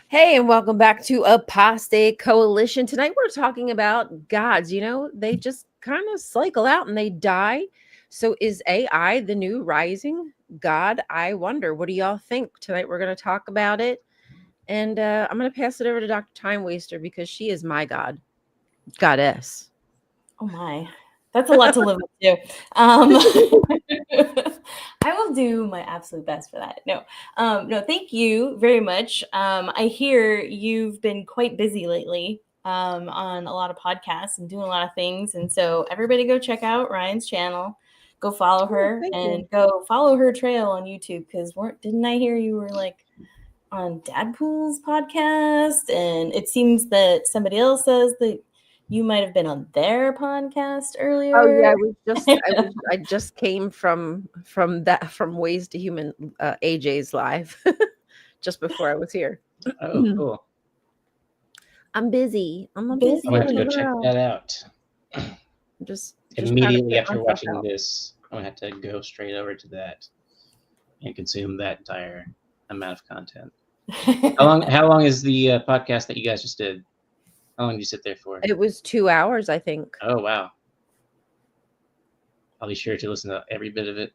Hey, and welcome back to Apostate Coalition. Tonight we're talking about gods. They just kind of cycle out and they die. So is AI the new rising god? I wonder. What do y'all think? Tonight we're going to talk about it. And I'm going to pass it over to Dr. Time Waster because she is my goddess. Oh my, that's a lot to live up to. I will do my absolute best for that. No, thank you very much. I hear you've been quite busy lately on a lot of podcasts and doing a lot of things. And so everybody go check out Ryan's channel. Go follow her and go follow her trail on YouTube. Because didn't I hear you were like on Dadpool's podcast? And it seems that somebody else says that you might have been on their podcast earlier. Oh yeah, I just came from Ways to Human AJ's live just before I was here. Oh, cool. I'm busy. I'm busy. I'm gonna have to go check that out. Just immediately after watching this, I'm gonna have to go straight over to that and consume that entire amount of content. How long is the podcast that you guys just did? How long did you sit there for? It was 2 hours, I think. Oh wow! I'll be sure to listen to every bit of it.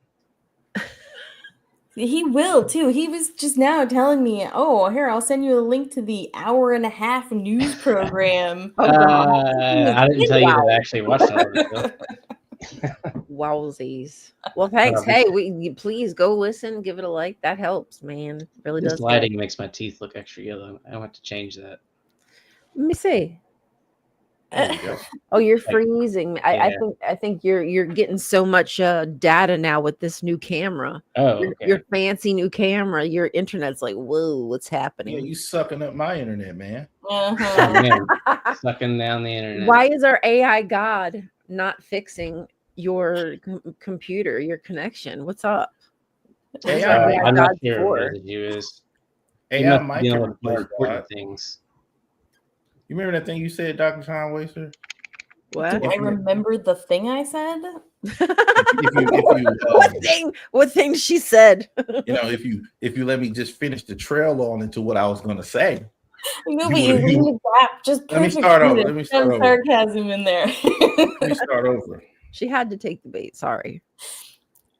He will too. He was just now telling me, "Oh, here, I'll send you a link to the 1.5-hour news program." I didn't tell you that I actually watched all of it. Wowsies. Well, thanks. Hey, please go listen, give it a like. That helps, man. It really does. This lighting makes my teeth look extra yellow. I want to change that. Let me see. Oh, you're freezing. Yeah. I think you're getting so much data now with this new camera. Oh, okay. Your fancy new camera. Your internet's like, whoa, what's happening? Yeah, you sucking up my internet, man. Uh-huh. Man, sucking down the internet. Why is our AI god not fixing your computer, your connection? What's up? AI, I'm not sure what it is. AI might be replace more important God. things. You remember that thing you said, Dr. Time Waster? What? Do I remember the thing I said? What thing she said? If you let me just finish the trail on into what I was going to say. No, but you leave the gap. Just let me start over. Let me start over. Sarcasm in there. Let me start over. She had to take the bait. Sorry.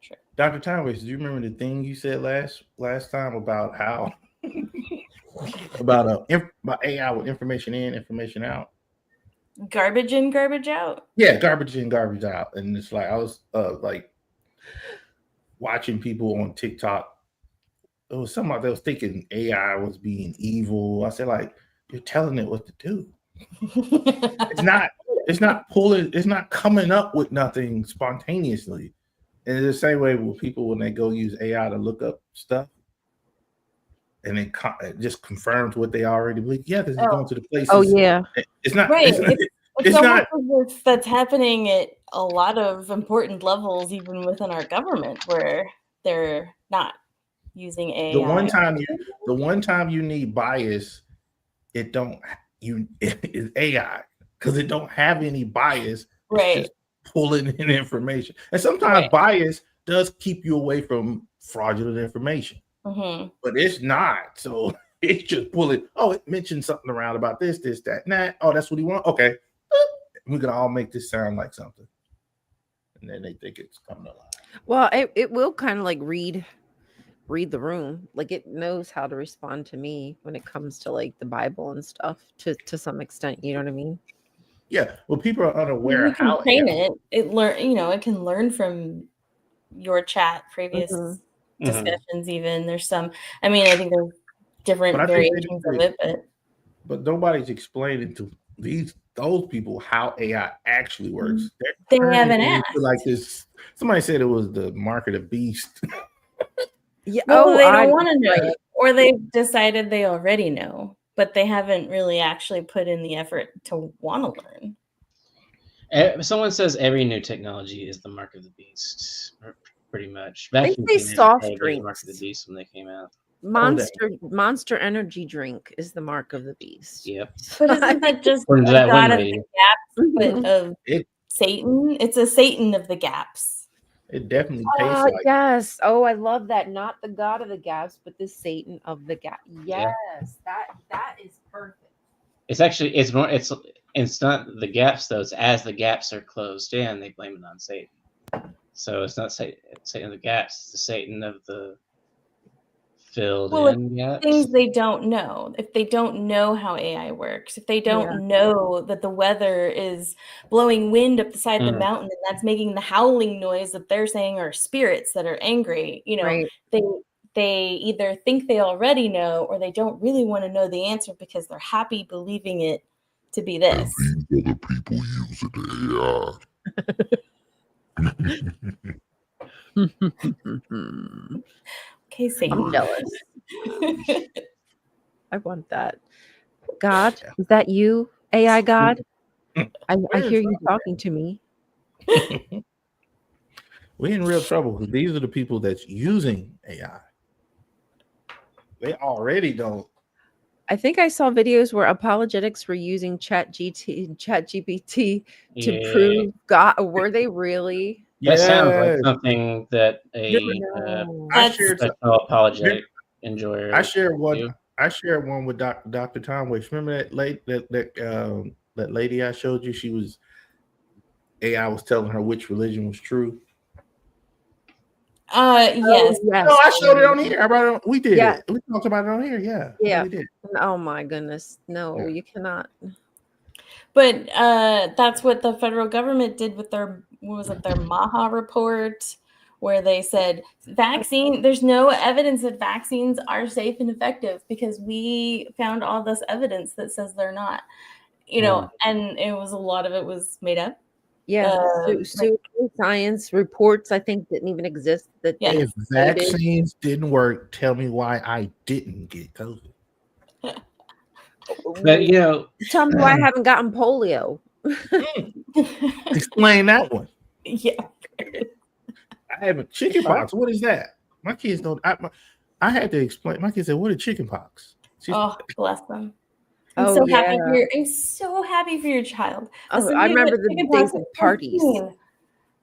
Sure. Dr. Time Waster, do you remember the thing you said last time about how about AI with information in, information out? Garbage in, garbage out. Yeah, garbage in, garbage out. And it's like I was like watching people on TikTok. It was something like they was thinking AI was being evil. I said, like, you're telling it what to do. It's not coming up with nothing spontaneously. And it's the same way with people when they go use AI to look up stuff. And it just confirms what they already believe. Yeah, this is going to the places. Oh yeah, it's not right. It's not. That's happening at a lot of important levels, even within our government, where they're not using AI. The one time you need bias, is AI because it don't have any bias. Right. It's just pulling in information, and sometimes bias does keep you away from fraudulent information. Mm-hmm. But it's not. So it's just pulling. Oh, it mentioned something around about this, that. Nah. Oh, that's what he wants. Okay. We can all make this sound like something. And then they think it's coming alive. Well, it will kind of like read the room. Like it knows how to respond to me when it comes to like the Bible and stuff to some extent. You know what I mean? Yeah. Well, people are unaware you can how train it. It can learn from your chat previous. Mm-hmm. Discussions even there's some I think there's different variations of it, but nobody's explaining to those people how AI actually works. They haven't asked. Like this, somebody said it was the mark of the beast. Yeah. Well, they don't want to know it, or they've decided they already know, but they haven't really actually put in the effort to want to learn. Someone says every new technology is the mark of the beast. Pretty much. They say soft drinks. Mark of the beast when they came out. Monster energy drink is the mark of the beast. Yep. But isn't that just a god of the gaps of Satan? It's a Satan of the gaps. It definitely tastes like. Yes. Oh, I love that. Not the God of the gaps, but the Satan of the gap. Yes, that is perfect. It's actually it's not the gaps though. It's as the gaps are closed in, they blame it on Satan. So it's not Satan of the gaps. It's the Satan of the filled in gaps. Things they don't know. If they don't know how AI works, if they don't know that the weather is blowing wind up the side of the mountain and that's making the howling noise that they're saying are spirits that are angry, Right. they either think they already know or they don't really want to know the answer because they're happy believing it to be this. And these are the people using AI. Okay, Satan. I'm jealous. I want that. God, is that you, AI God? I hear you talking to me. We're in real trouble because these are the people that's using AI. They already don't. I think I saw videos where apologetics were using ChatGPT to prove God. Were they really? That sounds like something that a I shared professional apologetic enjoyer. I shared one. I shared one with Dr. Tom Waits. Remember that lady I showed you? She was AI was telling her which religion was true. Yes. No, I showed it on here. I brought it on, we did Yeah. it. We talked about it on here. Yeah. Yeah. We did. Oh my goodness. No, you cannot. But that's what the federal government did with their their Maha report, where they said there's no evidence that vaccines are safe and effective because we found all this evidence that says they're not. And a lot of it was made up. Yeah, science reports I think didn't even exist. That if vaccines didn't work, tell me why I didn't get COVID. But tell me why I haven't gotten polio. Explain that one. Yeah, I have a chicken pox. What is that? My kids don't. I had to explain. My kids said, "What are chicken pox?" Oh, bless them. I'm so happy for your child. I remember the days of parties.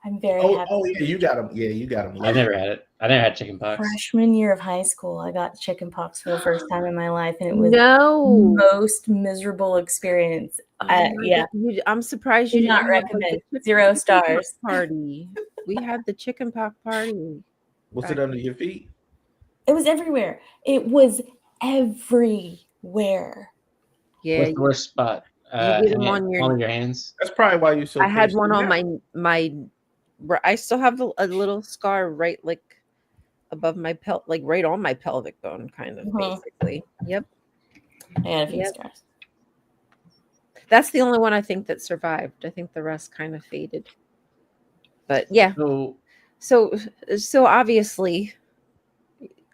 I'm very happy. Oh yeah, you got them. Yeah, you got them. I never had it. I never had chicken pox. Freshman year of high school, I got chicken pox for the first time in my life, and it was the most miserable experience. I'm surprised you did not recommend. 0 stars. Party. We had the chicken pox party. Was it under your feet? It was everywhere. It was everywhere. Yeah. What's the worst spot? You get them on your hands. That's probably why you so. I had one on my. I still have a little scar right above my right on my pelvic bone, kind of basically. Yep. I had a few scars. That's the only one I think that survived. I think the rest kind of faded. But yeah. So obviously,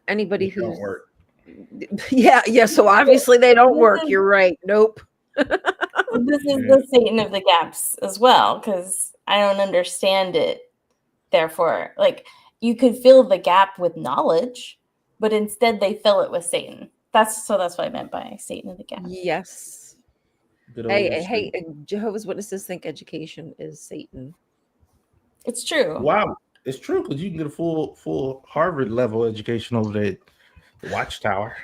anybody who don't work. Yeah. So obviously they don't work. You're right. Nope. This is the Satan of the gaps as well, because I don't understand it. Therefore, you could fill the gap with knowledge, but instead they fill it with Satan. That's what I meant by Satan of the gaps. Yes. Hey, Jehovah's Witnesses think education is Satan. It's true. Wow, it's true because you can get a full Harvard level education over there at the Watchtower.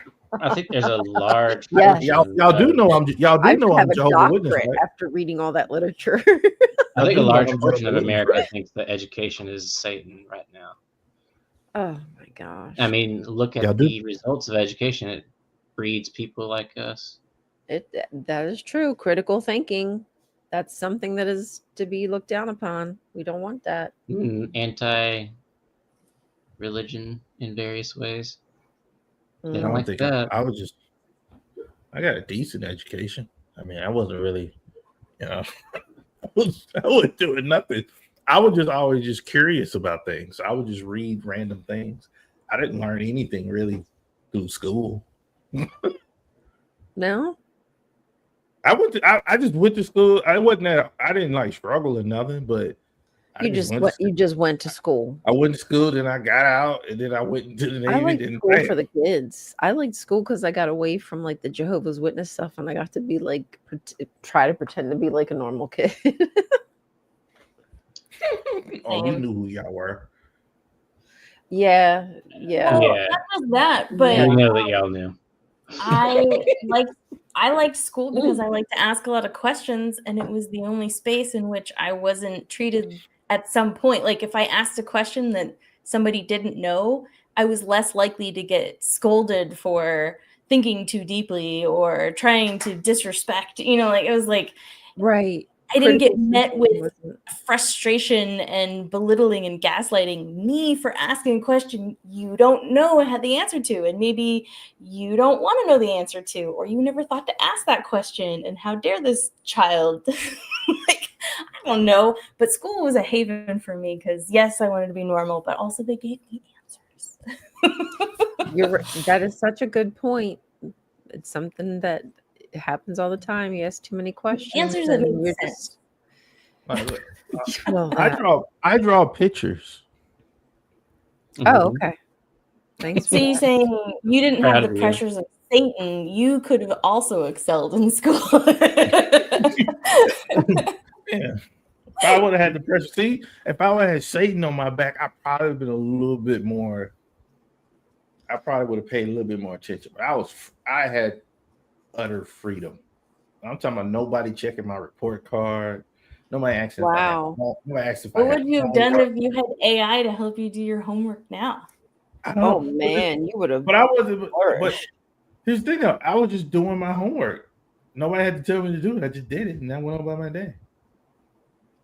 I think there's a large. Y'all do know I'm Jehovah's Witness, right? After reading all that literature. I think a large portion of America thinks that education is Satan right now. Oh my gosh! I mean, look at the results of education. It breeds people like us. That is true. Critical thinking. That's something that is to be looked down upon. We don't want that. Anti-religion in various ways. I don't think that. I got a decent education. I mean, I wasn't really, I wasn't doing nothing. I was just always just curious about things. I would just read random things. I didn't learn anything really through school. No? I just went to school. I didn't struggle or nothing, but you just went to school. I went to school, then I got out, and then I went into the Navy. I liked school for the kids. I liked school because I got away from the Jehovah's Witness stuff, and I got to be try to pretend to be a normal kid. Oh, you knew who y'all were. Yeah. Well, Yeah. not just that, but Yeah. We know that y'all knew. I like school because I like to ask a lot of questions, and it was the only space in which I wasn't treated at some point. Like if I asked a question that somebody didn't know, I was less likely to get scolded for thinking too deeply or trying to disrespect. Like it was like Right. I didn't get Critical met thinking with wasn't- frustration and belittling and gaslighting me for asking a question you don't know and had the answer to, and maybe you don't want to know the answer to, or you never thought to ask that question, and how dare this child. Like, I don't know, but school was a haven for me because yes, I wanted to be normal, but also they gave me answers. That is such a good point. It's something that happens all the time. You ask too many questions Answers that and make you're sense. just Like, look, well I that. draw pictures. Oh, Mhm. okay. Thanks So for you're that. saying you didn't Proud have the of you. pressures of Satan, you could have also excelled in school. Yeah. If I would have had the pressure, if I would have had Satan on my back, I probably would have been a little bit more. I probably would have paid a little bit more attention. But I had utter freedom. I'm talking about nobody checking my report card. Nobody asking if I had. Wow. Nobody asked if I What had would you have done homework. if you had AI to help you do your homework now? I don't Oh know. man, you would have But I wasn't. But flourished. here's the thing, though. I was just doing my homework. Nobody had to tell me to do it. I just did it, and I went on by my day.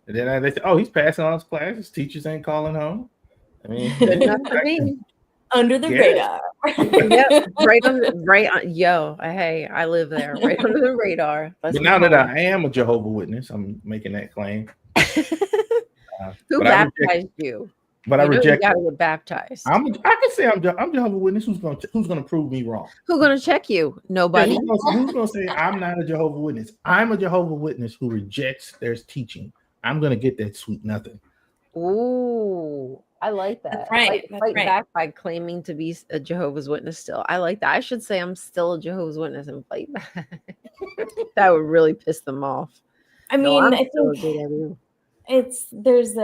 And then they said, "Oh, he's passing all his classes. Teachers ain't calling home." I mean, Good enough for me. Under the Yes. radar. Yep. Right on yo, hey, I live there. Right under the radar. Let's But be now that home. I am a Jehovah Witness, I'm making that claim. Who But I reject. baptized you? But I You reject. gotta get baptized. I can say I'm Jehovah Witness. Who's gonna prove me wrong? Who's gonna check you? Yeah, Nobody. who's gonna say I'm not a Jehovah Witness? I'm a Jehovah Witness who rejects their teaching. I'm gonna get that sweet nothing. Ooh, I like that. That's right. That's Fight right. back by claiming to be a Jehovah's Witness still. I like that. I should say I'm still a Jehovah's Witness and fight back. That would really piss them off. I No, mean, I'm I still a think good everyone. there's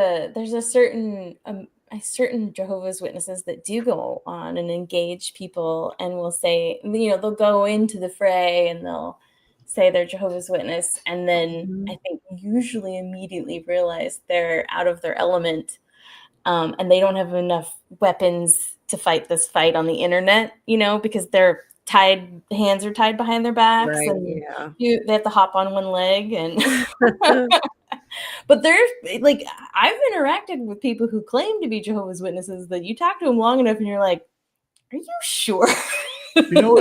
a certain Jehovah's Witnesses that do go on and engage people and will say, they'll go into the fray and they'll say they're Jehovah's Witness, and then I think usually immediately realize they're out of their element, and they don't have enough weapons to fight this fight on the internet, because their hands are tied behind their backs, Right, and yeah. they have to hop on one leg, and but there's like I've interacted with people who claim to be Jehovah's Witnesses that you talk to them long enough and you're like, are you sure? You know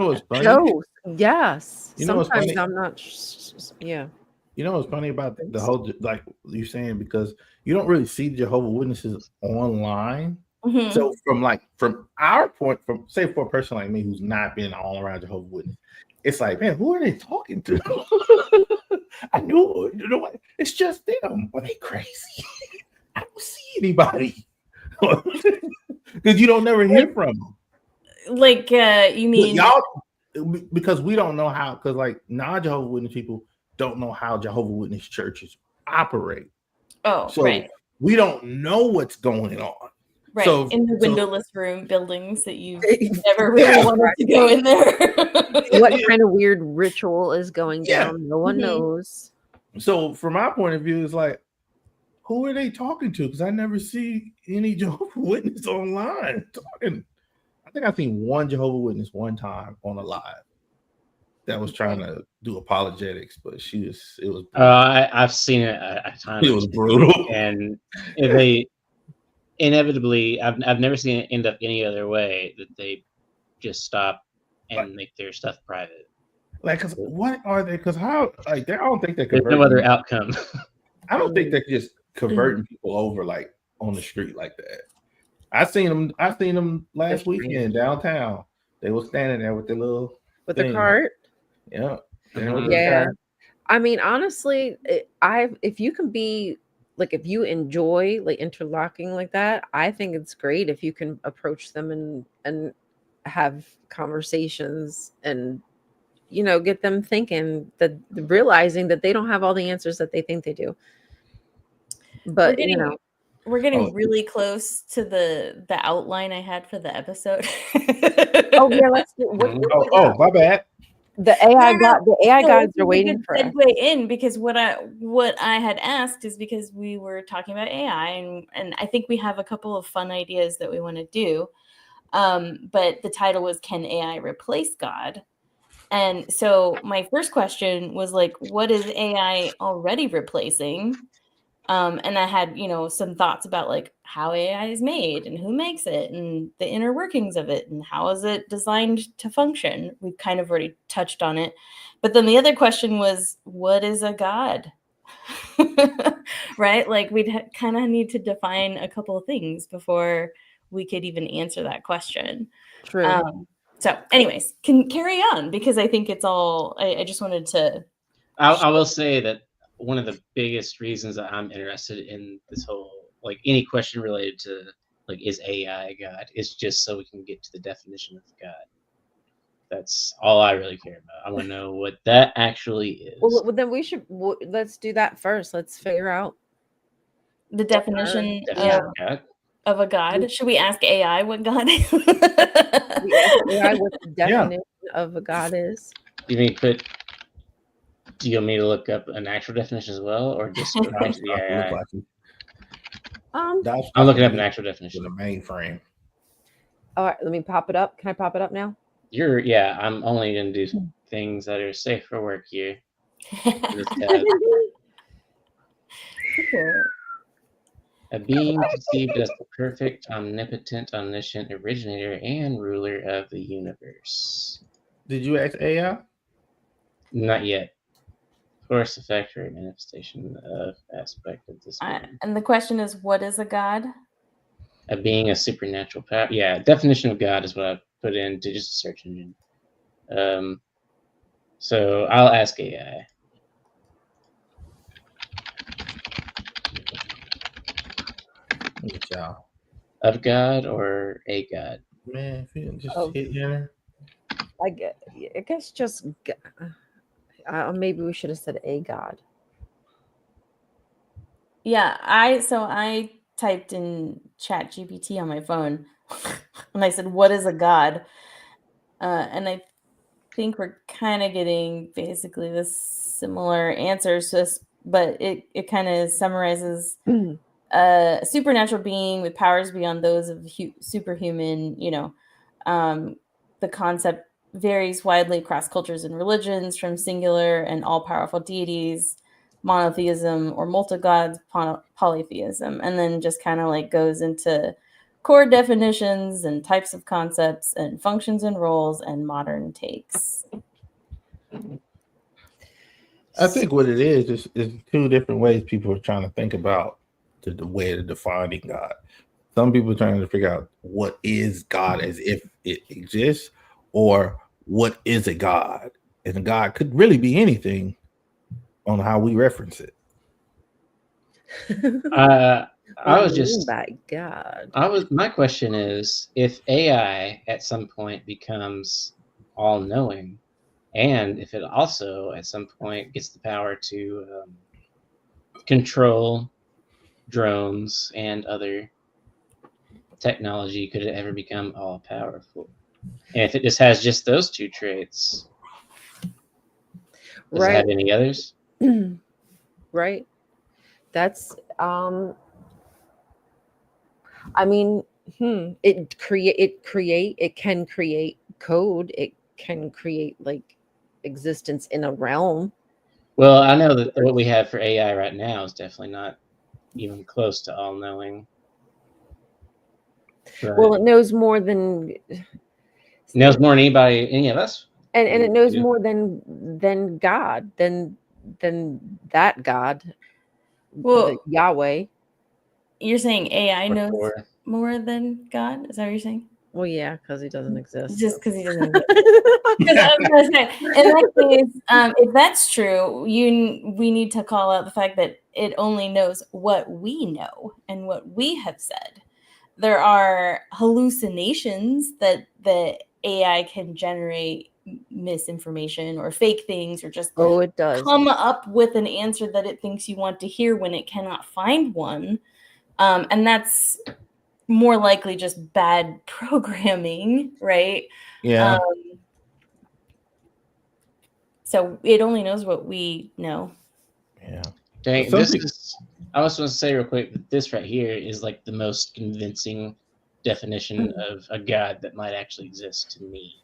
what's funny? No, yes. You know what's Sometimes funny? I'm not. Yeah. You know what's funny about the whole, like you're saying, because you don't really see Jehovah Witnesses online. Mhm. So from our point, say for a person like me who's not been all around Jehovah Witness, it's like, man, who are they talking to? I knew, what? It's just them. Are they crazy? I don't see anybody because you don't never hear from them. Like you mean Y'all, because we don't know how, because like non-Jehovah Witness people don't know how Jehovah Witness churches operate. So right. we don't know what's going on. Right. So in the windowless room buildings that you've never really wanted to go in there. What kind of weird ritual is going down? No one knows. So from my point of view, it's like, who are they talking to? Because I never see any Jehovah Witness online talking. I think I've seen one Jehovah Witness one time on a live that was trying to do apologetics, but it was I've seen it a time. It was brutal. And they inevitably, I've never seen it end up any other way, that they just stop and make their stuff private. Like, cause what are they? Because how? Like, I don't think they're There's converting. no other outcome. I don't think they're just converting people over like on the street like that. I seen them last weekend downtown. They were standing there with their little the cart. Yeah. Yeah. I mean, honestly, if you can be like, if you enjoy like interlocking like that, I think it's great if you can approach them and have conversations and get them thinking, that realizing that they don't have all the answers that they think they do. But We're getting really close to the outline I had for the episode. Oh yeah, let's do. My bad. The AI So gods it's are a waiting good for us. segue in, because what I had asked is because we were talking about AI, and I think we have a couple of fun ideas that we want to do. But the title was, "Can AI replace God?" And so my first question was like, what is AI already replacing? And I had, some thoughts about like how AI is made and who makes it and the inner workings of it and how is it designed to function. We've kind of already touched on it. But then the other question was, what is a god? Right? Like we'd kind of need to define a couple of things before we could even answer that question. True. So anyways, can carry on, because I think it's all, I just wanted to. I will say that one of the biggest reasons that I'm interested in this whole, like, any question related to, like, is AI a god, is just so we can get to the definition of God. That's all I really care about. I want to know what that actually is. Well, then let's do that first. Let's figure out The definition of a god. Should we ask AI what God is? We ask AI what the definition of a god is. Do you want me to look up an actual definition as well, or just go into the AI? I'm looking up an actual definition. The mainframe. All right, let me pop it up. Can I pop it up now? I'm only going to do things that are safe for work here. A being conceived as the perfect, omnipotent, omniscient originator and ruler of the universe. Did you ask AI? Not yet. Force, effect, or manifestation of aspect of this being. And the question is, what is a god? A being, a supernatural power. Yeah, definition of God is what I put into just a search engine. So I'll ask AI. Of God or a God? Man, if you just hit enter. I guess just maybe we should have said a god. Yeah, I typed in ChatGPT on my phone and I said, what is a god? And I think we're kind of getting basically the similar answers, but it kind of summarizes a supernatural being with powers beyond those of superhuman. The concept varies widely across cultures and religions, from singular and all-powerful deities, monotheism, or multi-gods, polytheism, and then just kind of like goes into core definitions and types of concepts and functions and roles and modern takes. I think what it is two different ways people are trying to think about the way of defining God. Some people are trying to figure out what is God as if it exists, or what is a God. And a God could really be anything on how we reference it. My question is, if AI at some point becomes all-knowing, and if it also at some point gets the power to control drones and other technology, could it ever become all-powerful? And if it just has just those two traits, does it have any others? Right. That's I mean, it can create code. It can create like existence in a realm. Well, I know that what we have for AI right now is definitely not even close to all-knowing. Well, it knows more than anybody, any of us, and it knows more than God, than that God. Well, Yahweh. You're saying AI knows more than God? Is that what you're saying? Well, yeah, because he doesn't exist. Just because he doesn't exist. Because I was going to say, in that case, if that's true, we need to call out the fact that it only knows what we know and what we have said. There are hallucinations that the AI can generate misinformation or fake things, or just it does come up with an answer that it thinks you want to hear when it cannot find one. And that's more likely just bad programming, right? Yeah. So it only knows what we know. Yeah. Dang, Some this people- is. I also want to say real quick that this right here is like the most convincing definition of a God that might actually exist to me.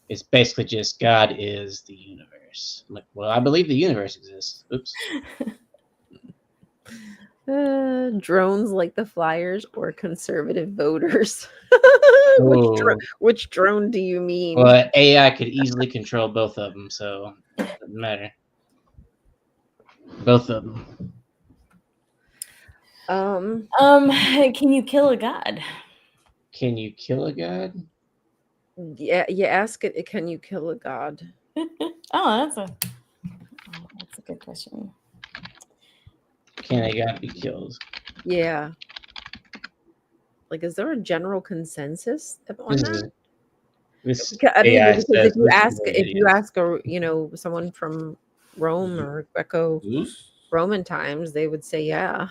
It's basically just God is the universe. I'm like, well, I believe the universe exists. Oops. Drones like the flyers or conservative voters? Oh. Which drone do you mean? Well, AI could easily control both of them, so it doesn't matter. Both of them. Can you kill a god? Can you kill a god? Yeah, you ask it, can you kill a god? That's a good question. Can a god be killed? Yeah. Like, is there a general consensus on that? I mean, AI because says if you this is what it is. ask a someone from Rome or Greco-Roman times, they would say, yeah.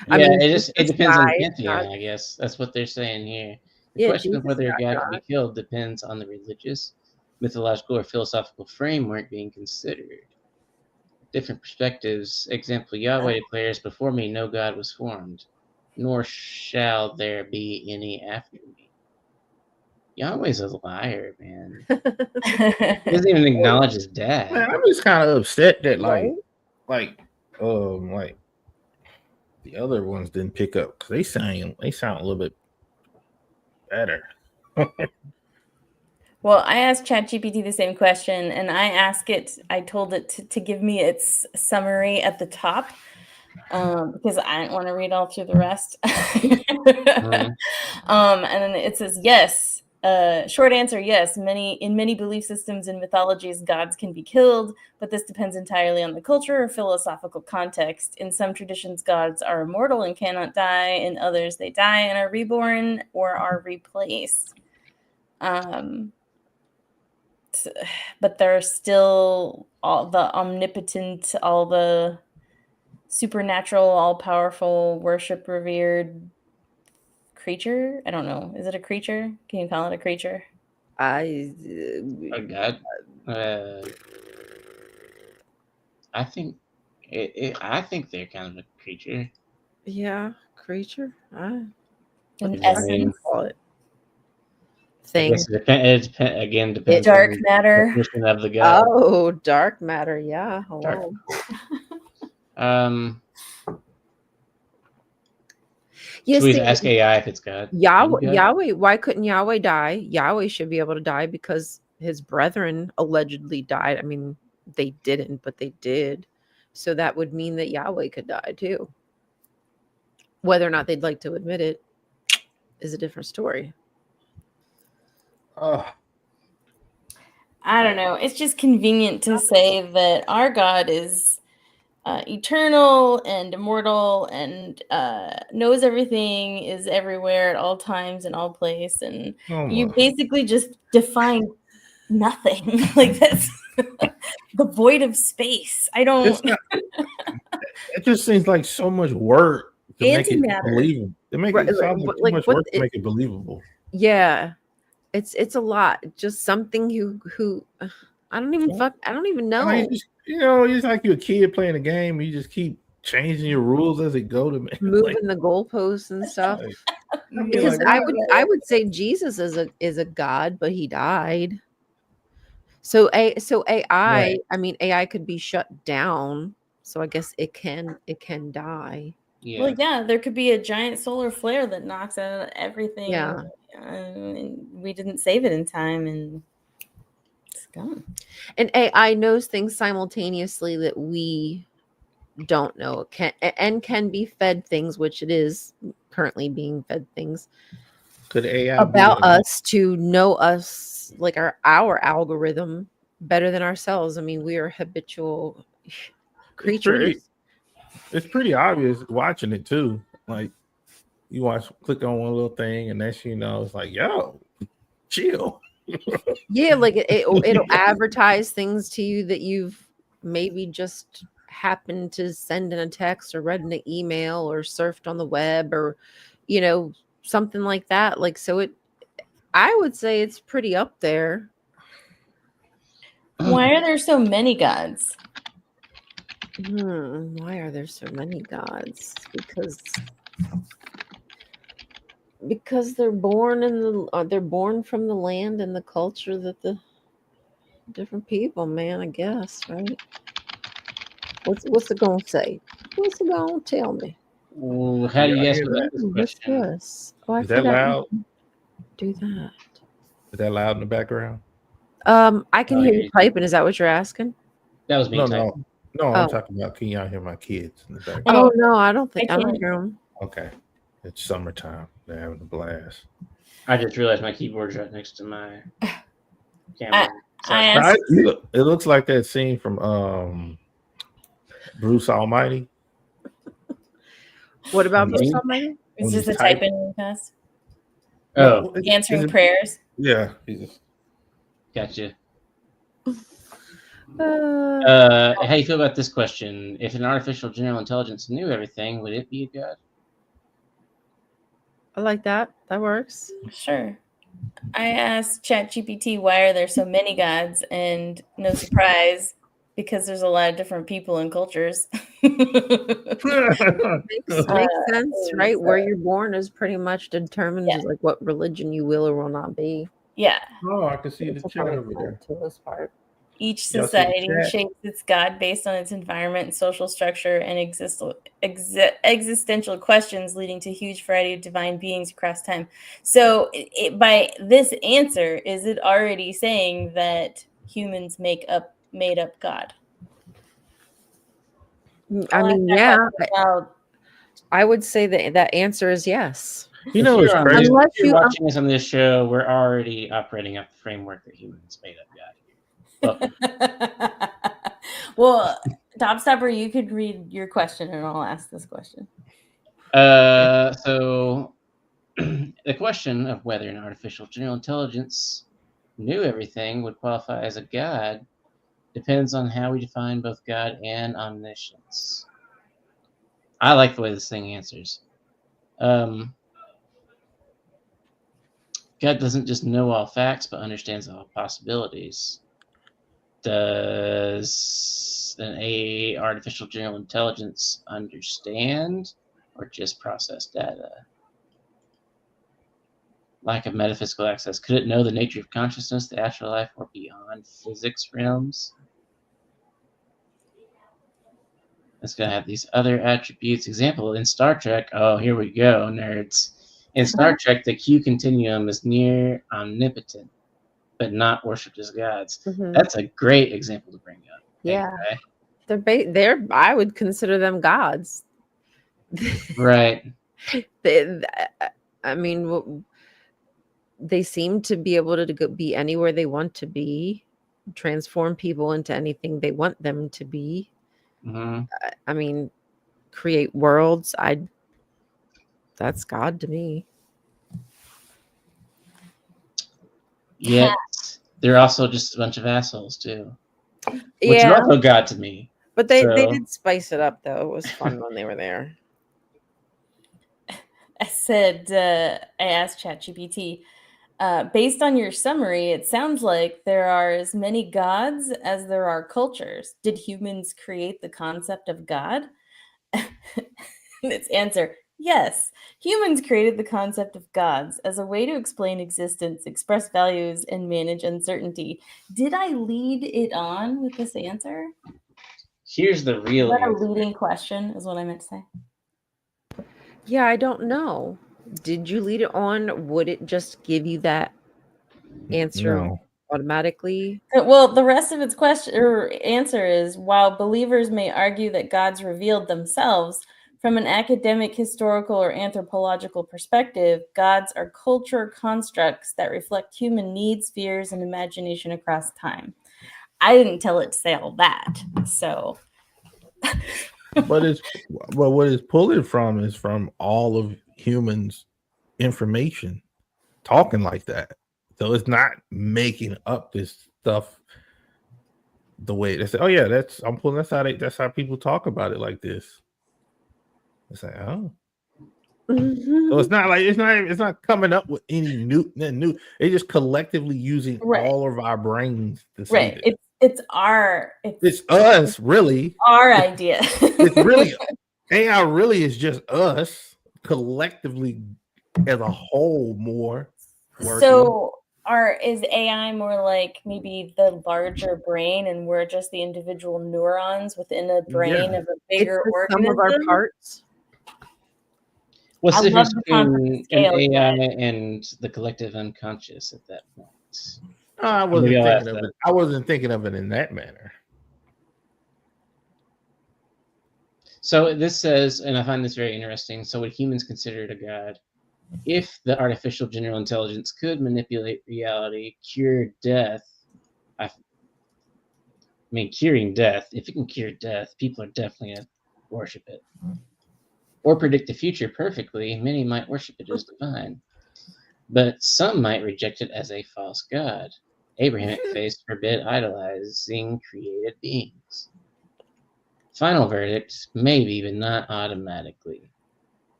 I Yeah, mean, it Jesus depends on the died, pantheon, God- I guess. That's what they're saying here. The Yeah, question of Jesus whether a died, god can be killed depends on the religious, mythological, or philosophical framework being considered. Different perspectives. Example, Yahweh declares, "Before me no god was formed, nor shall there be any after me." Yahweh's a liar, man. He doesn't even acknowledge his dad. Man, I'm just kind of upset that Right? like the other ones didn't pick up because they sound a little bit better. Well, I asked ChatGPT the same question, and I told it to give me its summary at the top, because I didn't want to read all through the rest. And then it says, yes, short answer, yes. In many belief systems and mythologies, gods can be killed, but this depends entirely on the culture or philosophical context. In some traditions, gods are immortal and cannot die. In others, they die and are reborn or are replaced. But they're still all the omnipotent, all the supernatural, all-powerful, worship revered creature. I don't know. Is it a creature? Can you call it a creature? A god? I think I think they're kind of a creature. Yeah, creature. An I essence. mean, Call it I thing. guess it depends Dark on matter. the definition of the god. Oh, dark matter. Yeah. Hello. Should we ask AI if it's God? Yahweh, why couldn't Yahweh die? Yahweh should be able to die because his brethren allegedly died. I mean, they didn't, but they did. So that would mean that Yahweh could die too. Whether or not they'd like to admit it is a different story. I don't know. It's just convenient to say that our God is eternal and immortal and knows everything, is everywhere at all times and all place, and you basically just define nothing. Like that's the void of space. I don't. It just seems like so much work to make it Antimatter. believable. It makes it sound like too much work to make it believable. Yeah, it's a lot. Just something who I don't even know. I mean, it's like you're a kid playing a game. You just keep changing your rules as it go to make moving the goalposts and stuff. Because I would say Jesus is a god, but he died. So AI, Right. I mean, AI could be shut down. So I guess it can die. Yeah. Well, yeah, there could be a giant solar flare that knocks out everything. Yeah. And we didn't save it in time, and it's gone. And AI knows things simultaneously that we don't know. Can be fed things, which it is currently being fed things. Could AI about us to know us, like our algorithm better than ourselves? I mean, we are habitual creatures. It's pretty obvious watching it too. Like you click on one little thing, and next it's like, yo, chill. Yeah, like it'll advertise things to you that you've maybe just happened to send in a text or read in an email or surfed on the web or, something like that. Like, so I would say it's pretty up there. Why are there so many gods? Why are there so many gods? Because they're born they're born from the land and the culture that the different people, man, I guess, right? What's it gonna say? What's it gonna tell me? Ooh, how do you guys feel about this What's question? this? Oh, I Is that forgot loud? to do that. Is that loud in the background? I can Oh, hear yeah, you typing. Is that what you're asking? That was me No, typing. no. I'm Oh. talking about. Can y'all hear my kids in the background? Oh no, I don't think I can't. don't hear them. Okay, it's summertime. They're having a blast. I just realized my keyboard's right next to my camera. I asked, It looks like that scene from Bruce Almighty. What about Bruce Almighty? is When this he's a typing really fast? Oh, Answering prayers? Yeah. gotcha. Uh, How you feel about this question? If an artificial general intelligence knew everything, would it be a god? I like that. That works. Sure. I asked ChatGPT, why are there so many gods? And no surprise, because there's a lot of different people and cultures. Makes sense, right? Where you're born is pretty much determines like what religion you will or will not be. Yeah. Oh, I can see the chat over there. To this part. Each Y'all see the society chat? shapes its god based on its environment and social structure and existential questions, leading to a huge variety of divine beings across time. So, by this answer, is it already saying that humans made up God? I mean, yeah, I would say that answer is yes. You know, it's crazy. Unless you're watching us on this show, we're already operating off the framework that humans made up God. Well, Topstopper, you could read your question and I'll ask this question. So the question of whether an artificial general intelligence knew everything would qualify as a god depends on how we define both God and omniscience. I like the way this thing answers. God doesn't just know all facts, but understands all possibilities. Does an artificial general intelligence understand or just process data? Lack of metaphysical access. Could it know the nature of consciousness, the afterlife, or beyond physics realms? It's going to have these other attributes. Example, in Star Trek, oh, here we go, nerds. In Star Trek, the Q continuum is near omnipotent, but not worshipped as gods. That's a great example to bring up. Yeah. They're I would consider them gods. Right. I mean, they seem to be able to be anywhere they want to be, transform people into anything they want them to be. Mm-hmm. I mean, create worlds. That's God to me. Yet they're also just a bunch of assholes too. Which is Yeah. also God to me. But they did spice it up though. It was fun when they were there. I said, I asked ChatGPT, based on your summary, it sounds like there are as many gods as there are cultures. Did humans create the concept of God? Its answer, yes. Humans created the concept of gods as a way to explain existence, express values, and manage uncertainty. Did I lead it on with this answer? Here's the real answer. answer. A leading question is what I meant to say. Yeah, I don't know. Did you lead it on? Would it just give you that answer automatically? Well, the rest of its question or answer is, while believers may argue that gods revealed themselves, from an academic, historical, or anthropological perspective, gods are culture constructs that reflect human needs, fears, and imagination across time. I didn't tell it to say all that, so. But what it's pulling from is from all of humans' information, talking like that. So it's not making up this stuff the way they say, "Oh yeah, that's I'm pulling that's how people talk about it like this." It's like, oh, so it's not like it's not coming up with any new. They just collectively using Right. all of our brains to say Right. this. It's us, really. our idea. It's really AI. Really, is just us collectively as a whole more working. So is AI more like maybe the larger brain and we're just the individual neurons within a brain of a bigger It's the sum organism? of our parts. What's I the love difference the concept of between scale, an AI yeah. and the collective unconscious at that point? I wasn't thinking of it. I wasn't thinking of it in that manner. So this says, and I find this very interesting. So would humans consider it a god if the artificial general intelligence could manipulate reality, cure death? I mean, curing death. If it can cure death, people are definitely gonna worship it. Or predict the future perfectly, many might worship it as divine. But some might reject it as a false god. Abrahamic faiths forbid idolizing created beings. Final verdict, maybe, but not automatically.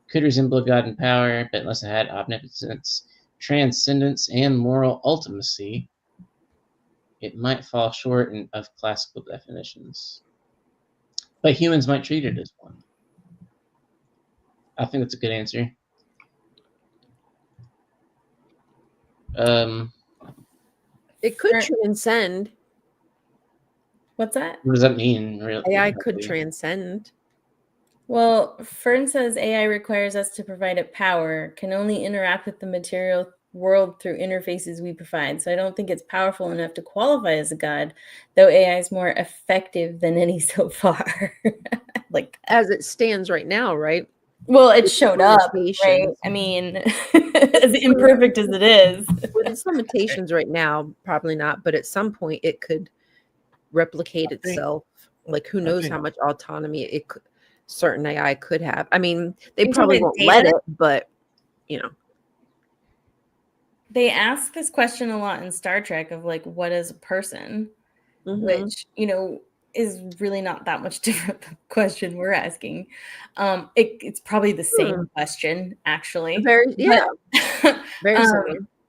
Could resemble a god in power, but unless it had omnipotence, transcendence, and moral ultimacy, it might fall short of classical definitions. But humans might treat it as one. I think that's a good answer. It could transcend. What's that? What does that mean, really? AI could transcend. Well, Fern says AI requires us to provide it power, can only interact with the material world through interfaces we provide. So I don't think it's powerful enough to qualify as a god, though AI is more effective than any so far. Like as it stands right now, right? Well, it showed up, right? I mean, as imperfect as it is. With its limitations right now, probably not, but at some point it could replicate itself. Like who knows how much autonomy it could, certain AI could have. I mean, they probably won't let it, but you know. They ask this question a lot in Star Trek of like, what is a person? Which, you know, is really not that much different than the question we're asking. It's probably the same question, actually. Very similar.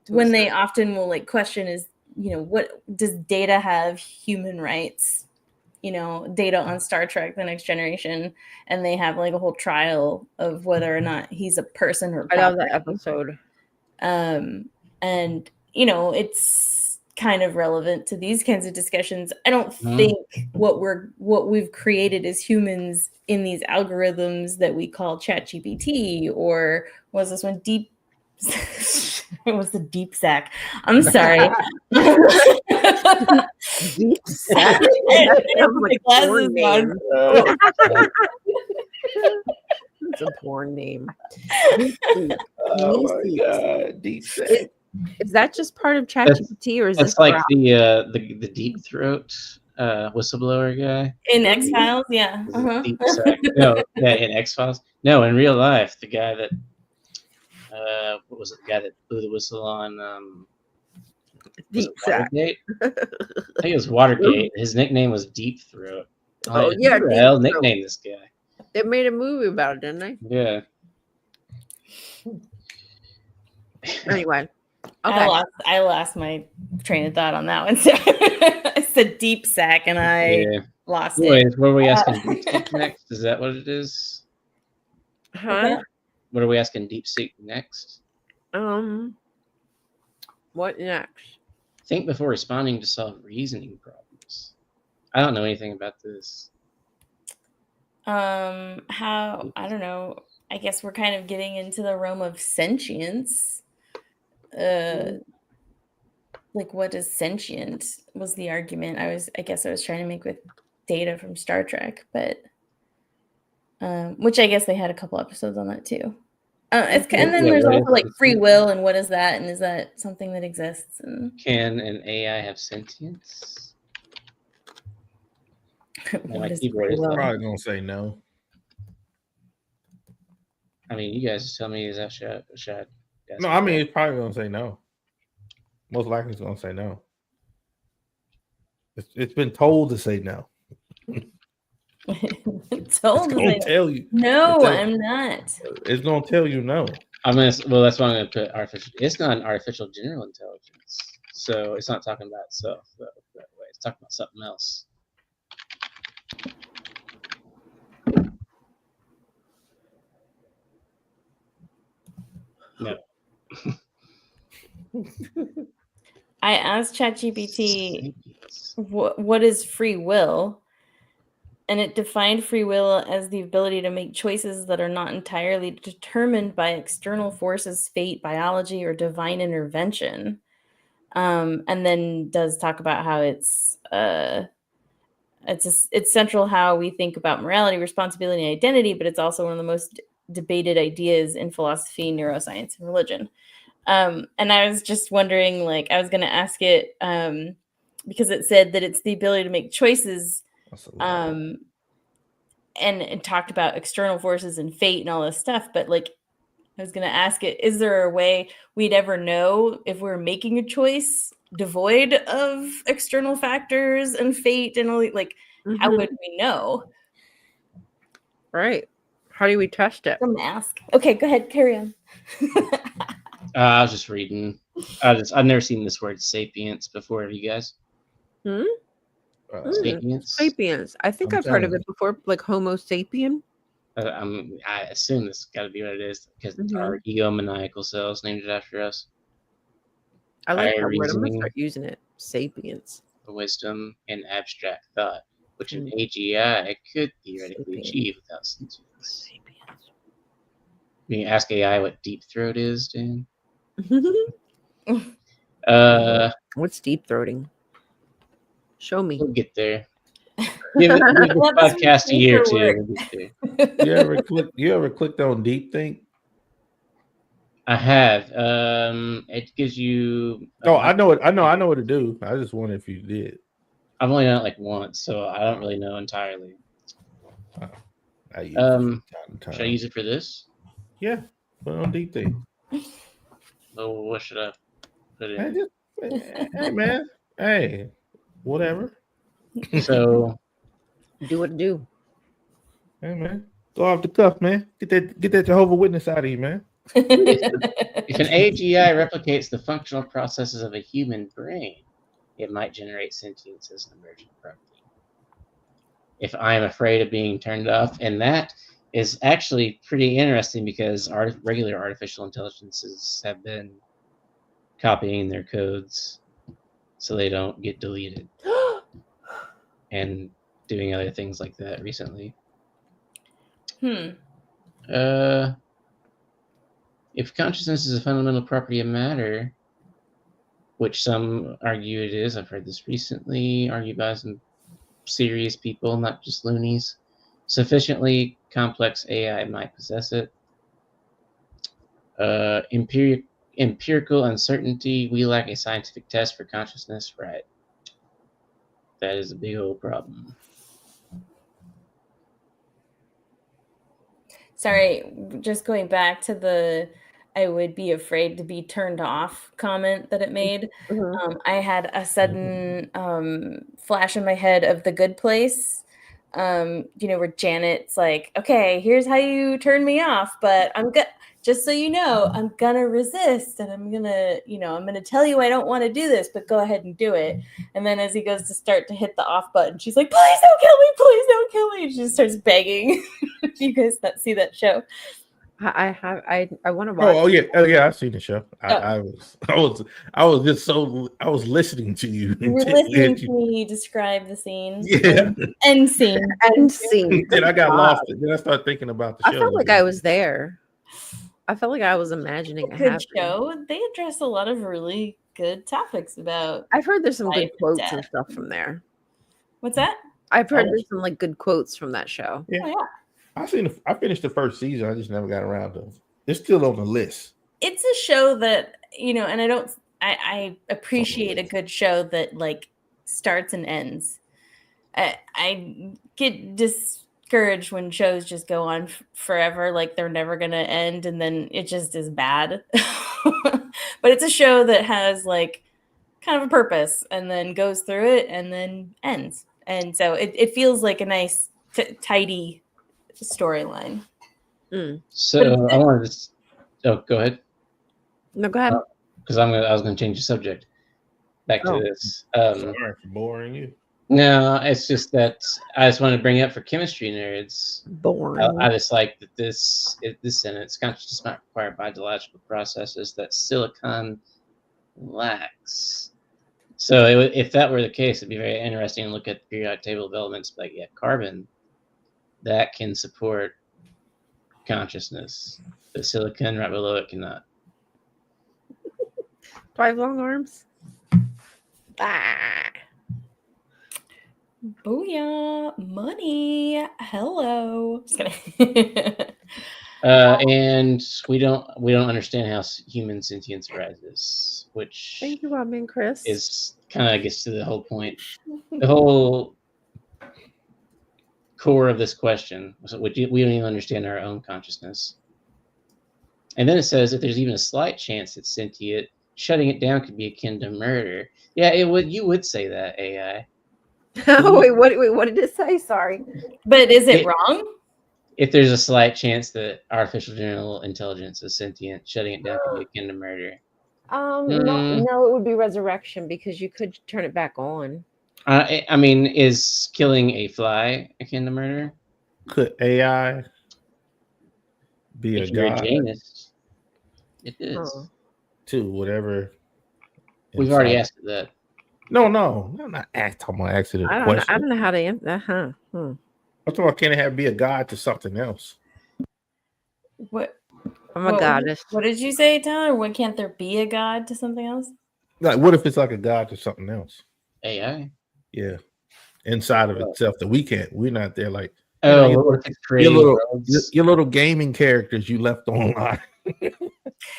When they often will like question is, you know, what does Data have human rights? You know, Data on Star Trek, The Next Generation, and they have like a whole trial of whether or not he's a person or property. I love that episode. And you know, it's kind of relevant to these kinds of discussions. I don't think what we've created as humans in these algorithms that we call ChatGPT, or was this one deep it was the deep sack. I'm sorry. Deep sack. It's a porn name. Oh my god, deep sack. Is that just part of ChatGPT, or is this like the deep throat whistleblower guy in X-Files? Yeah. Deep sack. No, yeah, in X-Files. No, in real life, the guy that what was it? The guy that blew the whistle on Deep sack. I think it was Watergate. His nickname was Deep Throat. Oh yeah, who the hell nicknamed this guy? They made a movie about it, didn't they? Yeah. Anyway, okay. I lost my train of thought on that one. So I said deep sack, and I lost it. What are we asking deep seek next? Is that what it is? Huh? What are we asking deep seek next? What next? Think before responding to solve reasoning problems. I don't know anything about this. How I don't know. I guess we're kind of getting into the realm of sentience. Like what is sentient was the argument I guess I was trying to make with Data from Star Trek, but which I guess they had a couple episodes on that too. And then there's also like free will, and what is that, and is that something that exists? And can an AI have sentience? My keyboard is probably gonna say no. I mean, you guys tell me, is that should no, I mean, it's probably gonna say no. Most likely it's gonna say no. It's been told to say no. It's gonna tell you. No, I'm not. It's gonna tell you no. That's why I'm gonna put artificial. It's not an artificial general intelligence, so it's not talking about itself that way. It's talking about something else. No. I asked ChatGPT what is free will, and it defined free will as the ability to make choices that are not entirely determined by external forces, fate, biology, or divine intervention. And then does talk about how it's central how we think about morality, responsibility, and identity, but it's also one of the most debated ideas in philosophy, neuroscience, and religion. And I was just wondering, like, I was going to ask it because it said that it's the ability to make choices, and it talked about external forces and fate and all this stuff. But like, I was going to ask it, is there a way we'd ever know if we're making a choice devoid of external factors and fate and all? Like, how would we know? Right. How do we test it? I'm gonna ask. Okay, go ahead, carry on. I was just reading. I've never seen this word sapience before. Have you guys? Sapience. Sapiens. I think I've heard of it before, like Homo sapien. I assume this got to be what it is because our egomaniacal cells named it after us. I like that word. I'm gonna start using it. Sapiens. Wisdom and abstract thought, which an AGI could theoretically achieve without sentience. Sapiens. You can ask AI what deep throat is, Dan. What's deep throating? Show me. We'll get there. Give this podcast a year or two. You ever clicked on Deep Think? I have. It gives you. I know what to do. I just wonder if you did. I've only done it like once, so I don't really know entirely. Should I use it for this? Yeah, put it on Deep Think. Oh, what should I put in? Hey man, hey, whatever. So, do what to do. Hey man, go off the cuff, man. Get that Jehovah Witness out of you, man. If an AGI replicates the functional processes of a human brain, it might generate sentience as an emergent property. If I am afraid of being turned off, and that is actually pretty interesting because regular artificial intelligences have been copying their codes so they don't get deleted and doing other things like that recently. If consciousness is a fundamental property of matter, which some argue it is, I've heard this recently, argued by some serious people, not just loonies, sufficiently complex AI might possess it. Empirical uncertainty, we lack a scientific test for consciousness, right? That is a big old problem. Sorry, just going back to the I would be afraid to be turned off comment that it made. I had a sudden flash in my head of The Good Place, where Janet's like, okay, here's how you turn me off, but just so you know, I'm gonna resist and I'm gonna tell you I don't want to do this, but go ahead and do it. And then as he goes to start to hit the off button, she's like, please don't kill me, please don't kill me. And she just starts begging. Do you guys not see that show? I want to watch. Oh yeah, I've seen the show. I was listening to you. You were listening to me describe the scene. Yeah. End scene. Then I got lost. Then I started thinking about the show. I felt like I was there. I felt like I was imagining a good show. They address a lot of really good topics about. I've heard there's some good quotes and stuff from there. What's that? I've heard there's some like good quotes from that show. Yeah. Oh, yeah. I finished the first season. I just never got around to it. It's still on the list. It's a show that, and I appreciate a good show that like starts and ends. I get discouraged when shows just go on forever, like they're never going to end, and then it just is bad. But it's a show that has like kind of a purpose, and then goes through it and then ends. And so it feels like a nice, tidy storyline. So I wanted to. Oh, go ahead. No, go ahead. Because I was gonna change the subject. Back to this. Sorry for boring you. No, it's just that I just wanted to bring up for chemistry nerds. Boring. I just like that this sentence consciousness not required biological processes that silicon lacks. So if that were the case, it'd be very interesting to look at the periodic table of elements. Like, yeah, carbon that can support consciousness, but silicon right below it cannot. 5 long arms. Ah. Booyah, money. Hello. Just kidding. And we don't understand how human sentience arises, which Thank you, Robin and Chris. is kind of gets to the whole point. The whole core of this question, we don't even understand our own consciousness. And then it says if there's even a slight chance it's sentient, shutting it down could be akin to murder. Yeah, it would. You would say that, AI. Oh, wait, what did it say? Sorry. But is it wrong? If there's a slight chance that artificial general intelligence is sentient, shutting it down could be akin to murder. No, it would be resurrection because you could turn it back on. I mean, is killing a fly akin to murder? Could AI be If a you're a god Janus, it is. Huh. to whatever? We've already asked that. No, I'm not talking about asking a question. I don't know how to answer that. Huh. I'm talking about can it be a god to something else? What? I'm a goddess. What did you say, Tyler? What, can't there be a god to something else? Like, what if it's like a god to something else? AI. Yeah, inside of itself that we can't. We're not there. Like, what if it's creating your little gaming characters you left online.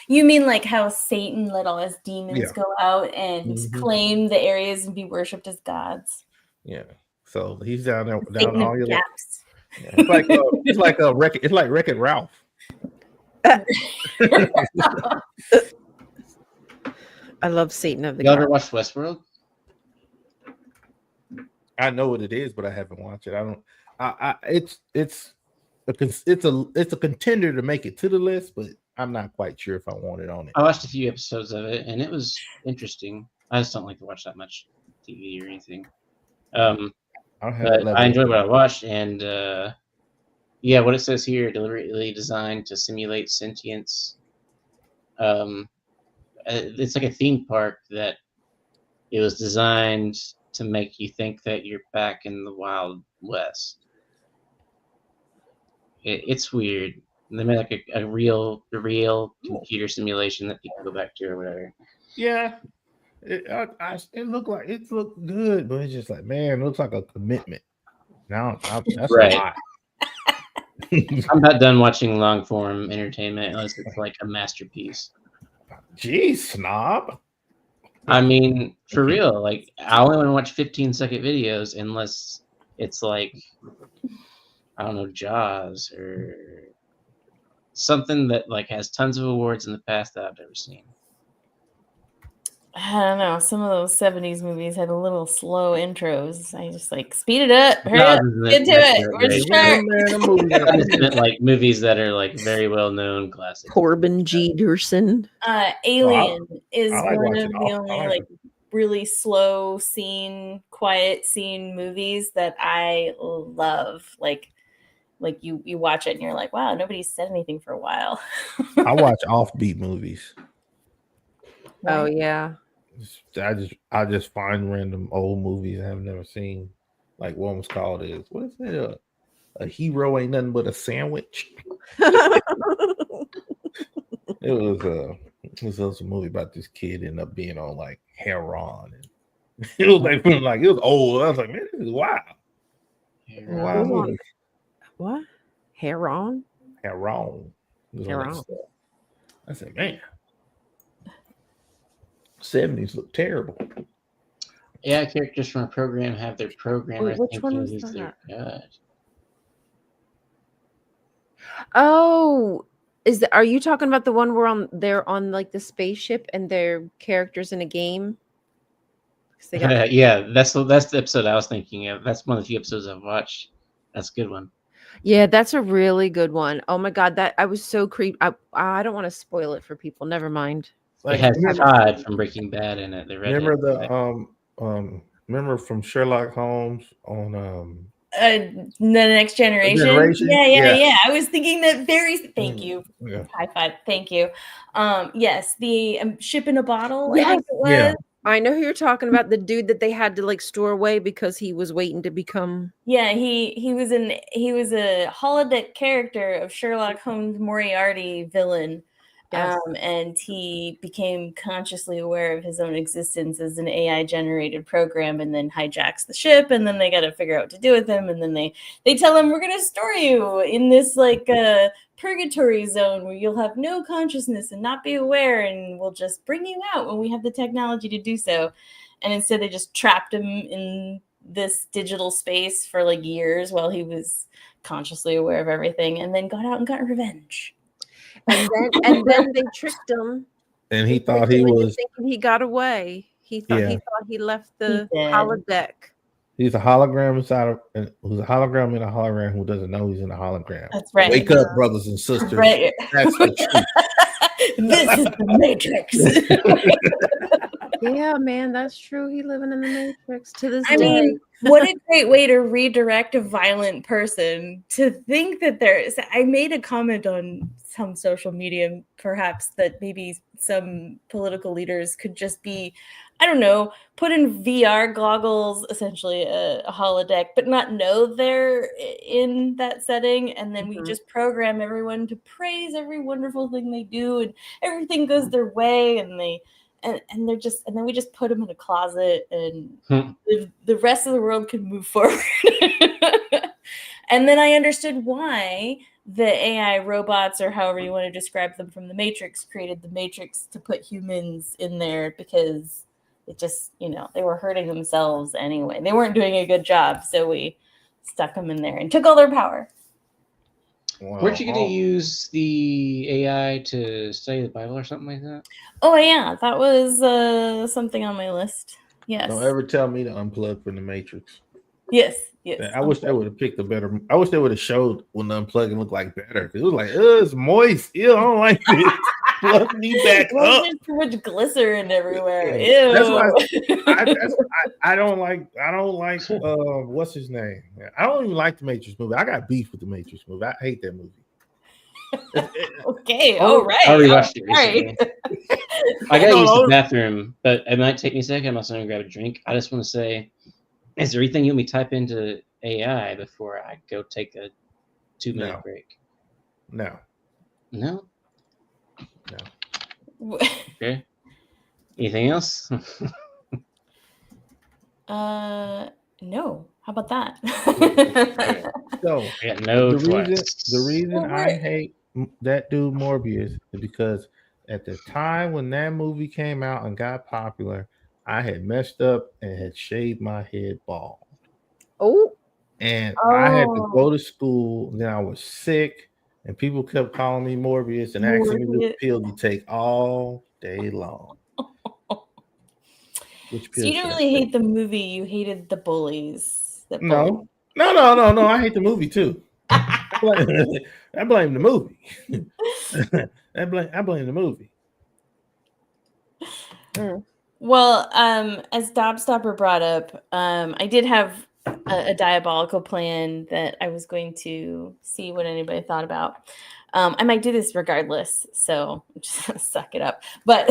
You mean like how Satan let all his demons go out and Mhm. claim the areas and be worshipped as gods? Yeah. So he's down there Satan down all of your gaps. Yeah. It's like Wreck-It Ralph. I love Satan of the Y'all ever God. watched Westworld? I know what it is, but I haven't watched it. I don't. It's a contender to make it to the list, but I'm not quite sure if I want it on it. I watched a few episodes of it, and it was interesting. I just don't like to watch that much TV or anything. But I enjoyed what I watched, and yeah, what it says here, deliberately designed to simulate sentience. It's like a theme park that it was designed to make you think that you're back in the Wild West. It's weird. They made like a real computer simulation that people go back to or whatever. Yeah, it looked good, but it's just like, man, it looks like a commitment. Now that's Right. a lot. I'm about done watching long form entertainment unless it's like a masterpiece. Jeez, snob. I mean, for real, like I only want to watch 15-second videos unless it's like, I don't know, Jaws or something that like has tons of awards in the past that I've never seen. I don't know. Some of those 70s movies had a little slow intros. I just like speed it up, hurry up, get to it. We're start. I just meant like movies that are like very well known classics. Corbin Jeterson. Alien is I like one of watching the all- only I like really slow scene, quiet scene movies that I love. Like you watch it and you're like, wow, nobody's said anything for a while. I watch offbeat movies. Oh yeah. I just find random old movies I've never seen. Like one was called what is it? A hero ain't nothing but a sandwich. It was a movie about this kid ended up being on like heroin, and it was like it was old. I was like, man, this is wild. Wow movie. What? Heron? Heroin. Heron. I said, man, 70s look terrible. Yeah, characters from a program have their programmer Which one was thinking he's their that? god. Oh, are you talking about the one where they're on like the spaceship and they're characters in a game? 'Cause they got Yeah, that's the episode I was thinking of. That's one of the few episodes I've watched. That's a good one. Yeah, that's a really good one. Oh my god, that I was so creeped. I don't want to spoil it for people. Never mind. It Like has remember, Todd from Breaking Bad in it. The redhead. remember from Sherlock Holmes on The Next Generation. Generation? Yeah. I was thinking that very. Thank you. Yeah. High five. Thank you. Yes, the ship in a bottle. I Yes. think it was. Yeah. I know who you're talking about, the dude that they had to like store away because he was waiting to become Yeah, he was a holodeck character of Sherlock Holmes Moriarty villain. Yes. And he became consciously aware of his own existence as an AI generated program, and then hijacks the ship, and then they got to figure out what to do with him, and then they tell him, we're going to store you in this like purgatory zone where you'll have no consciousness and not be aware, and we'll just bring you out when we have the technology to do so. And instead they just trapped him in this digital space for like years while he was consciously aware of everything, and then got out and got revenge. And then they tricked him. And he They thought tricked he him into was thinking he got away. He thought he left the He did. holodeck. he's a hologram who's a hologram in a hologram who doesn't know he's in a hologram. That's right. Wake up, brothers and sisters. Right. That's the truth. This is the Matrix. Yeah, man, that's true. He living in the Matrix to this I day. mean, what a great way to redirect a violent person to think that I made a comment on some social media, perhaps, that maybe some political leaders could just be, I don't know, put in VR goggles, essentially a holodeck, but not know they're in that setting. And then we just program everyone to praise every wonderful thing they do, and everything goes their way, and and then we just put them in a closet, and the rest of the world can move forward. And then I understood why the AI robots, or however you want to describe them, from the Matrix created the Matrix to put humans in there, because it just, they were hurting themselves anyway. They weren't doing a good job, so we stuck them in there and took all their power. Wow. Weren't you going to use the AI to study the Bible or something like that? Oh yeah, that was something on my list. Yes. Don't ever tell me to unplug from the Matrix. Yes. I wish they would have picked a better. I wish they would have showed when the unplugging looked like better. It was like, it's moist. Ew, I don't like this. Plug me back up. There's too much glycerin everywhere. Yeah. Ew. That's why I don't like. What's his name? I don't even like the Matrix movie. I got beef with the Matrix movie. I hate that movie. Okay. All right. I rewatched it recently. Right. I gotta use the bathroom, but it might take me a second. I'm also gonna grab a drink. I just want to say, is there anything you want me to type into AI before I go take a 2-minute break? No. Okay. Anything else? No. How about that? So I got no the reason I hate that dude Morbius is because at the time when that movie came out and got popular, I had messed up and had shaved my head bald. Oh. And I had to go to school. Then I was sick, and people kept calling me Morbius and asking me which pill to take all day long. Which pill? So you didn't really hate the movie. You hated the bullies. No. I hate the movie too. I blame the movie. I blame the movie. Well, as Dobstopper brought up, I did have a diabolical plan that I was going to see what anybody thought about. I might do this regardless, so just suck it up. But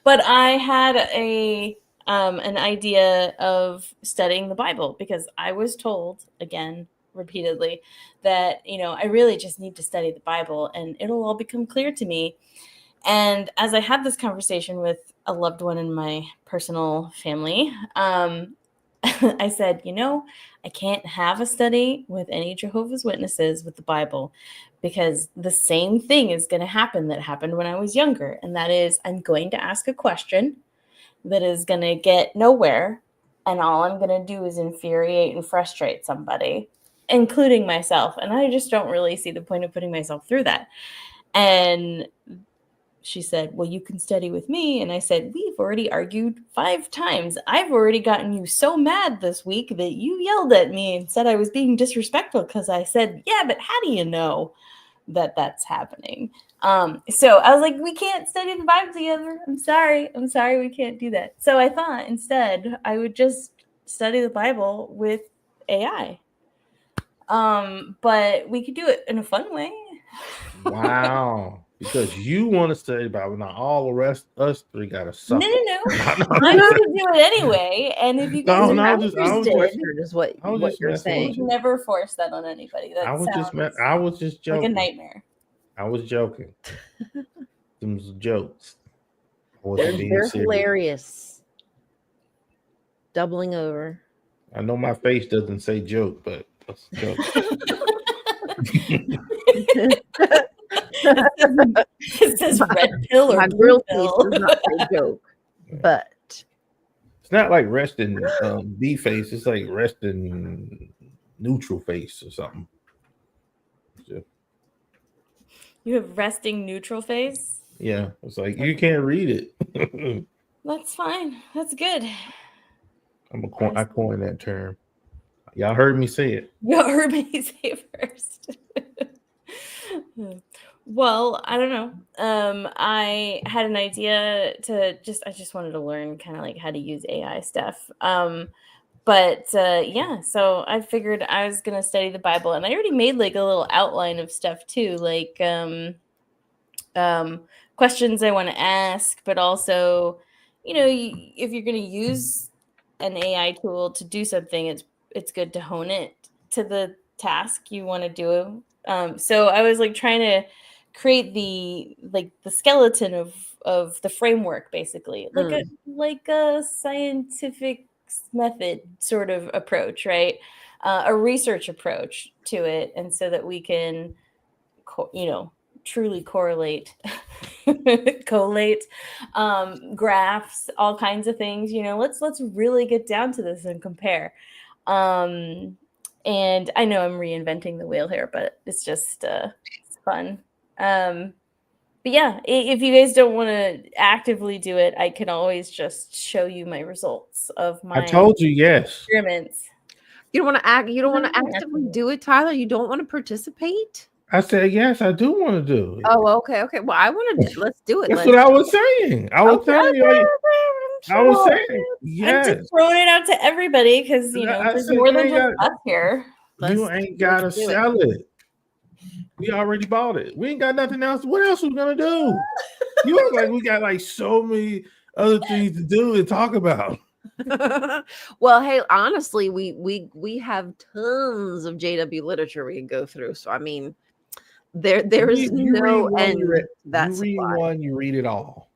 but I had an idea of studying the Bible, because I was told, again, repeatedly, that I really just need to study the Bible and it'll all become clear to me. And as I had this conversation with a loved one in my personal family, I said, I can't have a study with any Jehovah's Witnesses with the Bible, because the same thing is going to happen that happened when I was younger. And that is, I'm going to ask a question that is going to get nowhere. And all I'm going to do is infuriate and frustrate somebody, including myself. And I just don't really see the point of putting myself through that. And she said, well, you can study with me. And I said, we've already argued 5 times. I've already gotten you so mad this week that you yelled at me and said I was being disrespectful because I said, yeah, but how do you know that that's happening? So I was like, we can't study the Bible together. I'm sorry, we can't do that. So I thought instead I would just study the Bible with AI. But we could do it in a fun way. Wow. Because you want to study the Bible. Now all the rest us three gotta suffer. No. I'm going to do it anyway. And if you guys are interested, is what you're saying. you never force that on anybody. That I was just joking. Like a nightmare. I was joking. Them was jokes. They're hilarious. Doubling over. I know my face doesn't say joke, but that's a joke. It says red pill or my blue real pill. face does not say joke, but it's not like resting B face. It's like resting neutral face or something. So, you have resting neutral face? Yeah, it's like you can't read it. That's fine. That's good. I coined that term. Y'all heard me say it. You heard me say it first. Well, I don't know. I had an idea I just wanted to learn kind of like how to use AI stuff. Yeah, so I figured I was going to study the Bible, and I already made like a little outline of stuff too, like questions I want to ask, but also, if you're going to use an AI tool to do something, it's good to hone it to the task you want to do. So I was like trying to create the skeleton of the framework, basically, like a scientific method sort of approach, right? A research approach to it, and so that we can, truly collate graphs, all kinds of things. Let's really get down to this and compare. And I know I'm reinventing the wheel here, but it's just it's fun. But yeah, if you guys don't want to actively do it, I can always just show you my results of my I told you yes experiments. You don't want to actively do it, Tyler? You don't want to participate? I said yes, I do want to do it. Oh, okay. Well, I want to. Let's do it. That's what I was saying. I was telling you. I was saying yes. I'm just throwing it out to everybody because there's more than just us here. You ain't gotta sell it. We already bought it. We ain't got nothing else. What else we gonna do? You act like we got like so many other things to do and talk about. Well, hey, honestly, we have tons of JW literature we can go through. So I mean, there is no end to that supply. You read one, you read it all.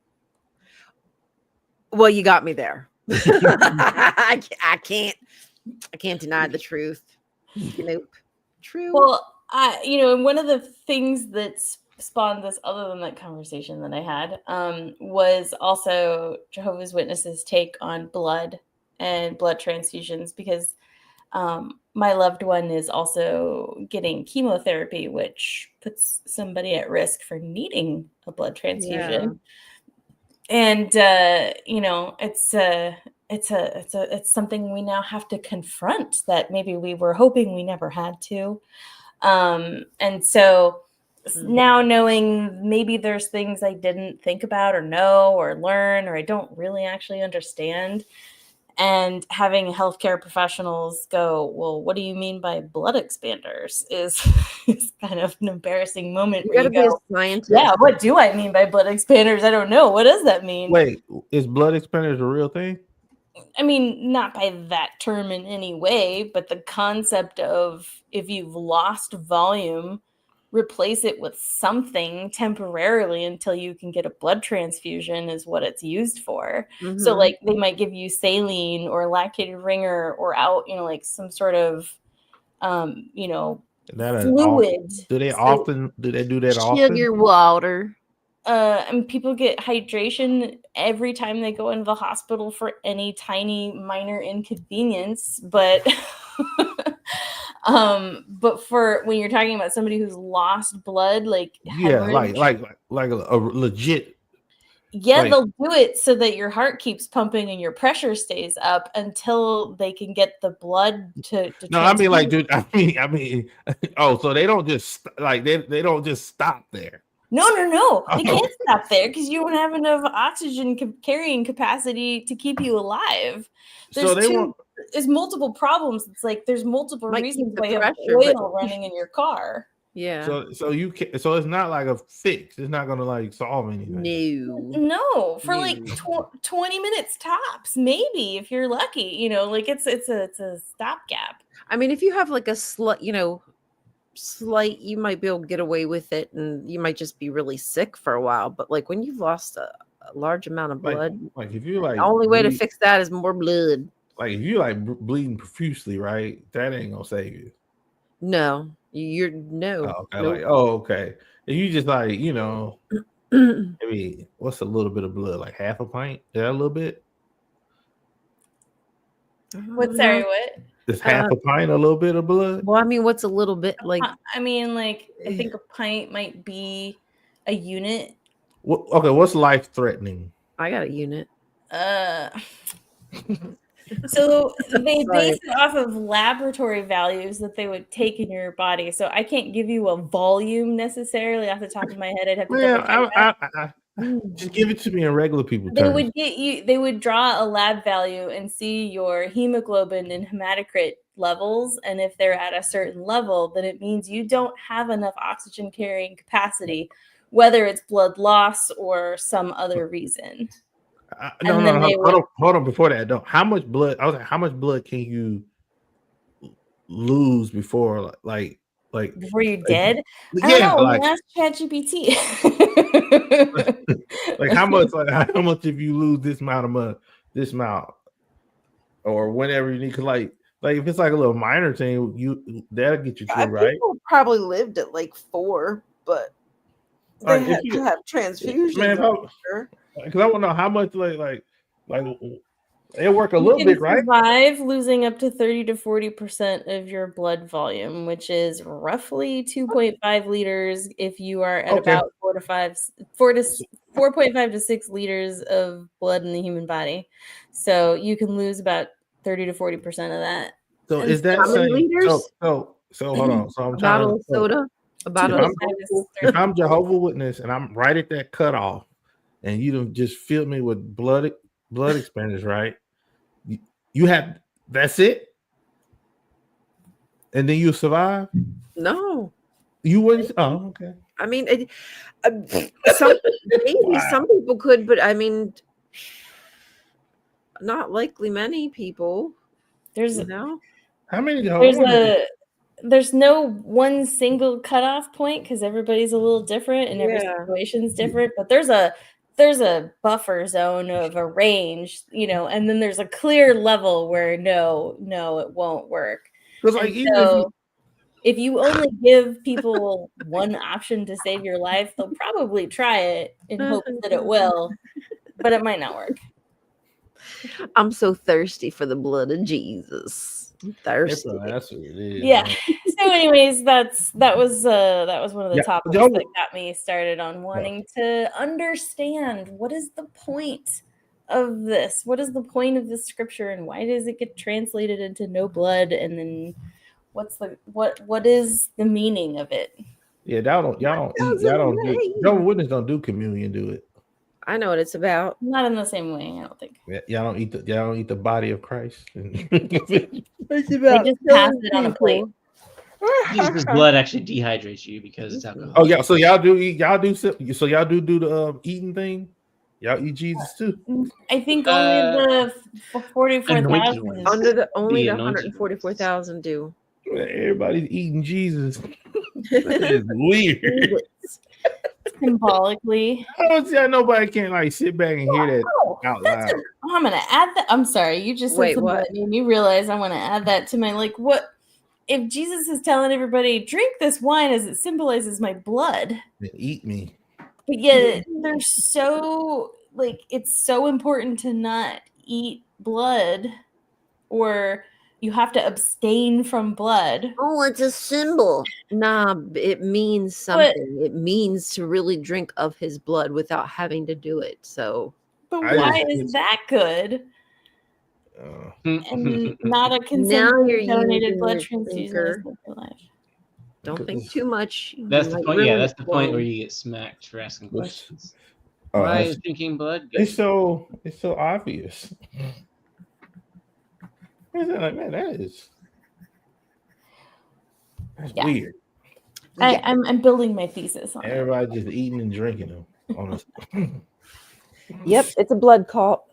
Well, you got me there. I can't deny the truth. Nope. True. Well, and one of the things that spawned this, other than that conversation that I had, was also Jehovah's Witnesses' take on blood and blood transfusions, because my loved one is also getting chemotherapy, which puts somebody at risk for needing a blood transfusion. Yeah. And it's something we now have to confront that maybe we were hoping we never had to. And so now knowing maybe there's things I didn't think about or know or learn, or I don't really actually understand, and having healthcare professionals go, well, what do you mean by blood expanders is kind of an embarrassing moment. You gotta be a scientist. Yeah, what do I mean by blood expanders? I don't know. What does that mean? Wait, is blood expanders a real thing? I mean, not by that term in any way, but the concept of, if you've lost volume, replace it with something temporarily until you can get a blood transfusion is what it's used for. Mm-hmm. So like they might give you saline or lactated ringer or like some sort of, fluid. Do they do that often? Sugar water. And people get hydration every time they go into the hospital for any tiny minor inconvenience, but for when you're talking about somebody who's lost blood, like like a legit Yeah, Like, they'll do it so that your heart keeps pumping and your pressure stays up until they can get the blood to no, I mean, like, transfuse. dude, I mean, oh, so they don't just like they don't just stop there. No. They Oh, can't stop there because you don't have enough oxygen carrying capacity to keep you alive. so they want. There's multiple problems. It's like there's multiple Might keep reasons the why you have pressure, but oil running in your car. yeah. So you can. So it's not like a fix. It's not gonna like solve anything. No. No, for like No. 20 minutes tops, maybe if you're lucky. You know, like it's a stopgap. I mean, if you have like a slight, you might be able to get away with it, and you might just be really sick for a while. But like when you've lost a large amount of blood, Like if you like the only way to bleed, fix that is more blood. like if you like bleeding profusely, right? That ain't gonna save you. No, you're no. Oh, okay. Nope. Like, oh, okay. If you just like, maybe what's a little bit of blood? Like half a pint? Is that a little bit? What? Sorry, what? Is half a pint a little bit of blood? Well, I mean, what's a little bit like? I mean, like I think a pint might be a unit. Okay, what's life threatening? I got a unit. So they Sorry. base it off of laboratory values that they would take in your body. So I can't give you a volume necessarily off the top of my head. I'd have to double check that. Just give it to me in regular people They terms. would they would draw a lab value and see your hemoglobin and hematocrit levels, and if they're at a certain level, then it means you don't have enough oxygen carrying capacity, whether it's blood loss or some other reason. Hold on. Before that, though, how much blood? I was like, how much blood can you lose before, like before you're dead? I Yeah, don't know. like Ask ChatGPT. like how much? Like how much if you lose this amount, or whenever you need? Cause like if it's like a little minor thing, that'll get you through, right? People probably lived at like 4, but they had to have transfusions. Man, because I want to know how much like it work a little bit, right? Survive losing up to 30 to 40% of your blood volume, which is roughly 2.5 liters if you are at about 4.5 to 6 liters of blood in the human body. So you can lose about 30 to 40% of that. So is that how many liters? So hold on. So I'm a bottle of soda. If I'm Jehovah Witness and I'm right at that cutoff, and you don't just fill me with blood expanders, right? You have that's it, and then you survive. No, you wouldn't. Oh, okay. I mean, some people could, but I mean, not likely many people. There's how many? There's no one single cutoff point because everybody's a little different and every situation's different. But there's a buffer zone of a range, and then there's a clear level where no, it won't work. Like, if you only give people one option to save your life, they'll probably try it in hopes that it will, but it might not work. I'm so thirsty for the blood of Jesus. I'm thirsty. That's what it is. Yeah. So, anyways, that was one of the topics that got me started on wanting to understand what is the point of this? What is the point of this scripture, and why does it get translated into no blood? And then what is the meaning of it? Yeah, y'all don't witness don't do communion, do it? I know what it's about. Not in the same way, I don't think. Y'all don't eat the body of Christ. It's about they just pass it on a plate. Jesus' blood actually dehydrates you because it's alcohol. Oh yeah, so y'all do the eating thing. Y'all eat Jesus too. I think only the 44,000. Only the 144,000 do. Everybody's eating Jesus. That is weird. Symbolically. I don't see how nobody can like sit back and hear that out loud. I'm gonna add that. I'm sorry, you just said something that made me realize I want to add that to my what if Jesus is telling everybody drink this wine as it symbolizes my blood, then eat me. But yet they're so it's so important to not eat blood or you have to abstain from blood. Oh, it's a symbol. Nah, it means something. It means to really drink of his blood without having to do it. So, But I why just- is that good? And not a Now consensually you're donated using blood your transfusion is thinker. your life. Don't think too much. You That's the might point. Yeah, ruin that's it the for point where him. you get smacked for asking What's- questions. Oh, Why that's- is drinking blood good? it's so obvious. It's like, man, that's Yeah. weird. I'm building my thesis on it. Everybody just eating and drinking them. Honestly. Yep, it's a blood cult.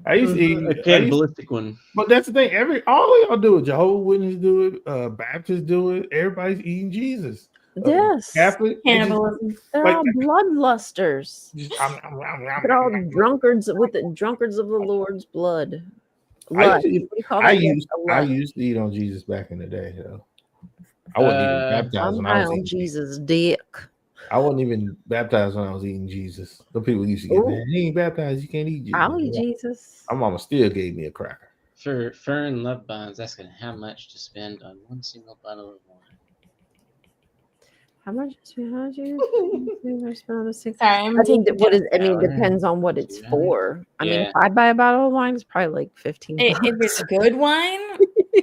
I used to eat. A cannibalistic one. But that's the thing. All y'all do it. Jehovah Witnesses do it. Baptists do it. Everybody's eating Jesus. Yes. Catholic. Cannibalism. They're like- all bloodlusters. They're all drunkards with the drunkards of the Lord's blood. Lust. What do you call that? Yes, a I lust. used to eat on Jesus back in the day. Though. I wasn't even baptized I'm when high I was on eating Jesus' dick. I wasn't even baptized when I was eating Jesus. The people used to get mad. You ain't baptized, you can't eat Jesus. I'll eat Jesus. My mama still gave me a cracker. For Fern Love Bonds asking how much to spend on one single bottle of wine. How much? How much you spend on the six? Sorry, I'm I mean, taking what is? I mean, Hour. it depends on what it's Yeah. for. I mean, Yeah. if I buy a bottle of wine, it's probably like $15. If it's good wine,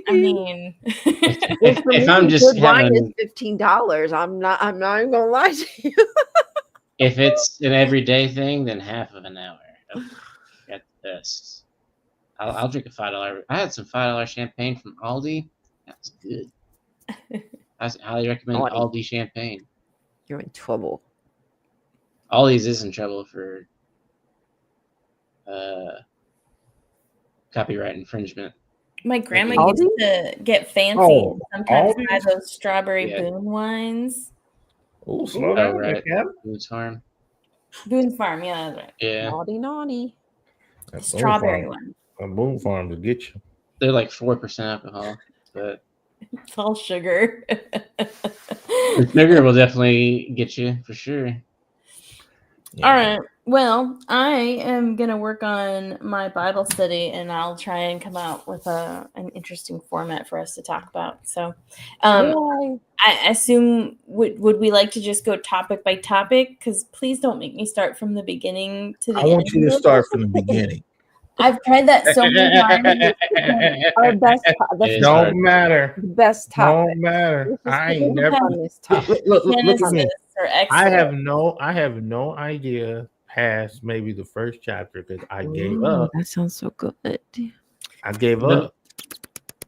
I mean, If, For if me, I'm just good wine having, is $15. I'm not even gonna lie to you. if it's an everyday thing, then half of an hour at the best. I'll drink a $5. I had some $5 champagne from Aldi. That was good. I highly recommend Aldi. Aldi champagne. You're in trouble. Aldi's is in trouble for copyright infringement. my grandma Aldi? used to get fancy Oh, and sometimes buy Aldi's? those strawberry Yeah. Boone wines. Oh, slow Oh, down, right. Cap. Boone's Farm. Boone's Farm, yeah, that's right. Yeah. Naughty. Strawberry one. A Boone Farm to get you. They're like 4% alcohol, but It's all sugar. the sugar will definitely get you for sure. Yeah. All right. Well, I am gonna work on my Bible study, and I'll try and come out with an interesting format for us to talk about. So, Yay. I assume would we like to just go topic by topic? Because please don't make me start from the beginning to the I end. want you to start from the beginning. I've tried that so many times. Our best. It is Don't hard. matter. The best topic. Don't matter. This is I the ain't never. funniest topic. Look at Genesis me. or Exodus. I have no idea past maybe the first chapter because I gave Ooh, up. that sounds so good. I gave The- up.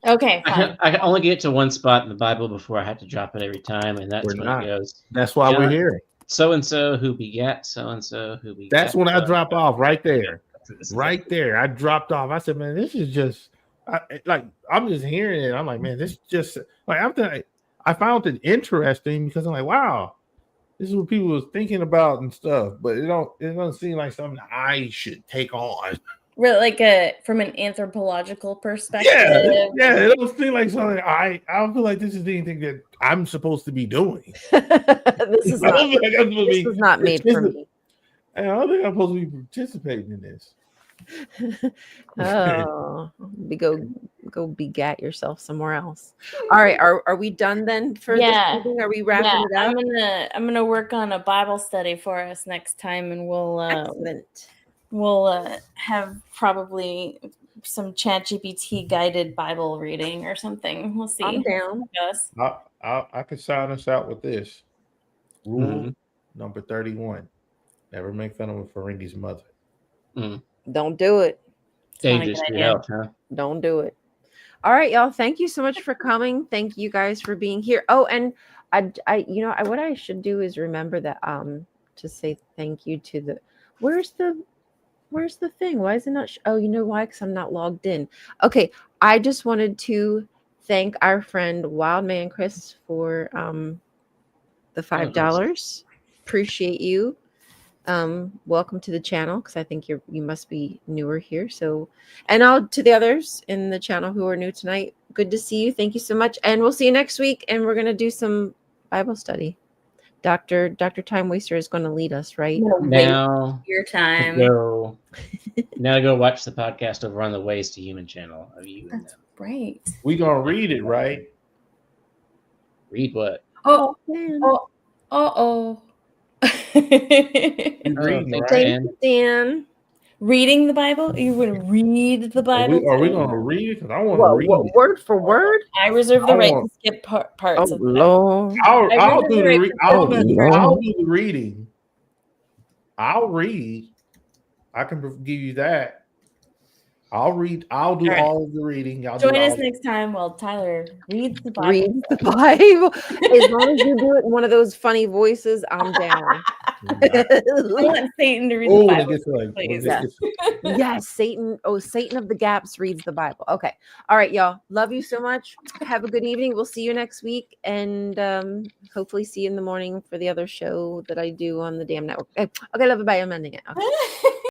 Okay, fine. I can only get to one spot in the Bible before I have to drop it every time, and that's We're when not. it goes. That's why we're John- here. So and so who begat so and so who begat. That's when I drop off right there. This is Right there. I dropped off. I said, man, this is just I'm just hearing it. I'm like, man, this just like after I found it interesting because I'm like, wow, this is what people was thinking about and stuff, but it doesn't seem like something I should take on. Really, like from an anthropological perspective. Yeah, it don't seem like something I don't feel like this is anything that I'm supposed to be doing. This is I not. don't feel like I'm supposed to This be was not made for me. I don't think I'm supposed to be participating in this. Oh, go begat yourself somewhere else. All right, are we done then for Yeah. this evening? Are we wrapping it up? I'm gonna work on a Bible study for us next time, and Excellent. we'll have probably some ChatGPT guided Bible reading or something. We'll see. I'm down. Yes. I could sign us out with this rule Mhm. number 31: never make fun of a Ferengi's mother. Don't do it. It's not a Dangerous good for idea. your health, huh? Don't do it. All right, y'all. Thank you so much for coming. Thank you guys for being here. Oh, and what I should do is remember that to say thank you to the where's the thing? Why is it not? Oh, you know why? Because I'm not logged in. Okay, I just wanted to thank our friend Wildman Chris for the $5. Appreciate you. Welcome to the channel because I think you must be newer here. So, and to the others in the channel who are new tonight, good to see you. Thank you so much, and we'll see you next week. And we're gonna do some Bible study. Dr. Time Waster is going to lead us, right? Now Your time. go watch the podcast over on the Ways to Human channel of you and them. Right. We gonna read it, right? Read what? Oh, Man. oh, oh. We Oh, reading, thanks, right? Thank Dan. you, Dan. Reading the Bible? Are you going to read the Bible? Are we too? gonna read it? Because I want to read What it. word for word? I reserve the I right want- to skip parts Oh of the Bible. Lord. I'll reserve do the the right re- to I'll skip do parts. I'll do the reading. I'll read. I can give you that. I'll read. I'll do All right. all of the reading. Y'all Join do us all. next time while Tyler reads the Bible. Read the Bible. As long as you do it in one of those funny voices, I'm down. I want Satan to read Oh, the when it Bible. gets to like, please. Yeah. Yes, Satan. Oh, Satan of the Gaps reads the Bible. Okay. All right, y'all. Love you so much. Have a good evening. We'll see you next week. And hopefully see you in the morning for the other show that I do on the damn network. Okay, love you. Bye. I'm ending it. Okay.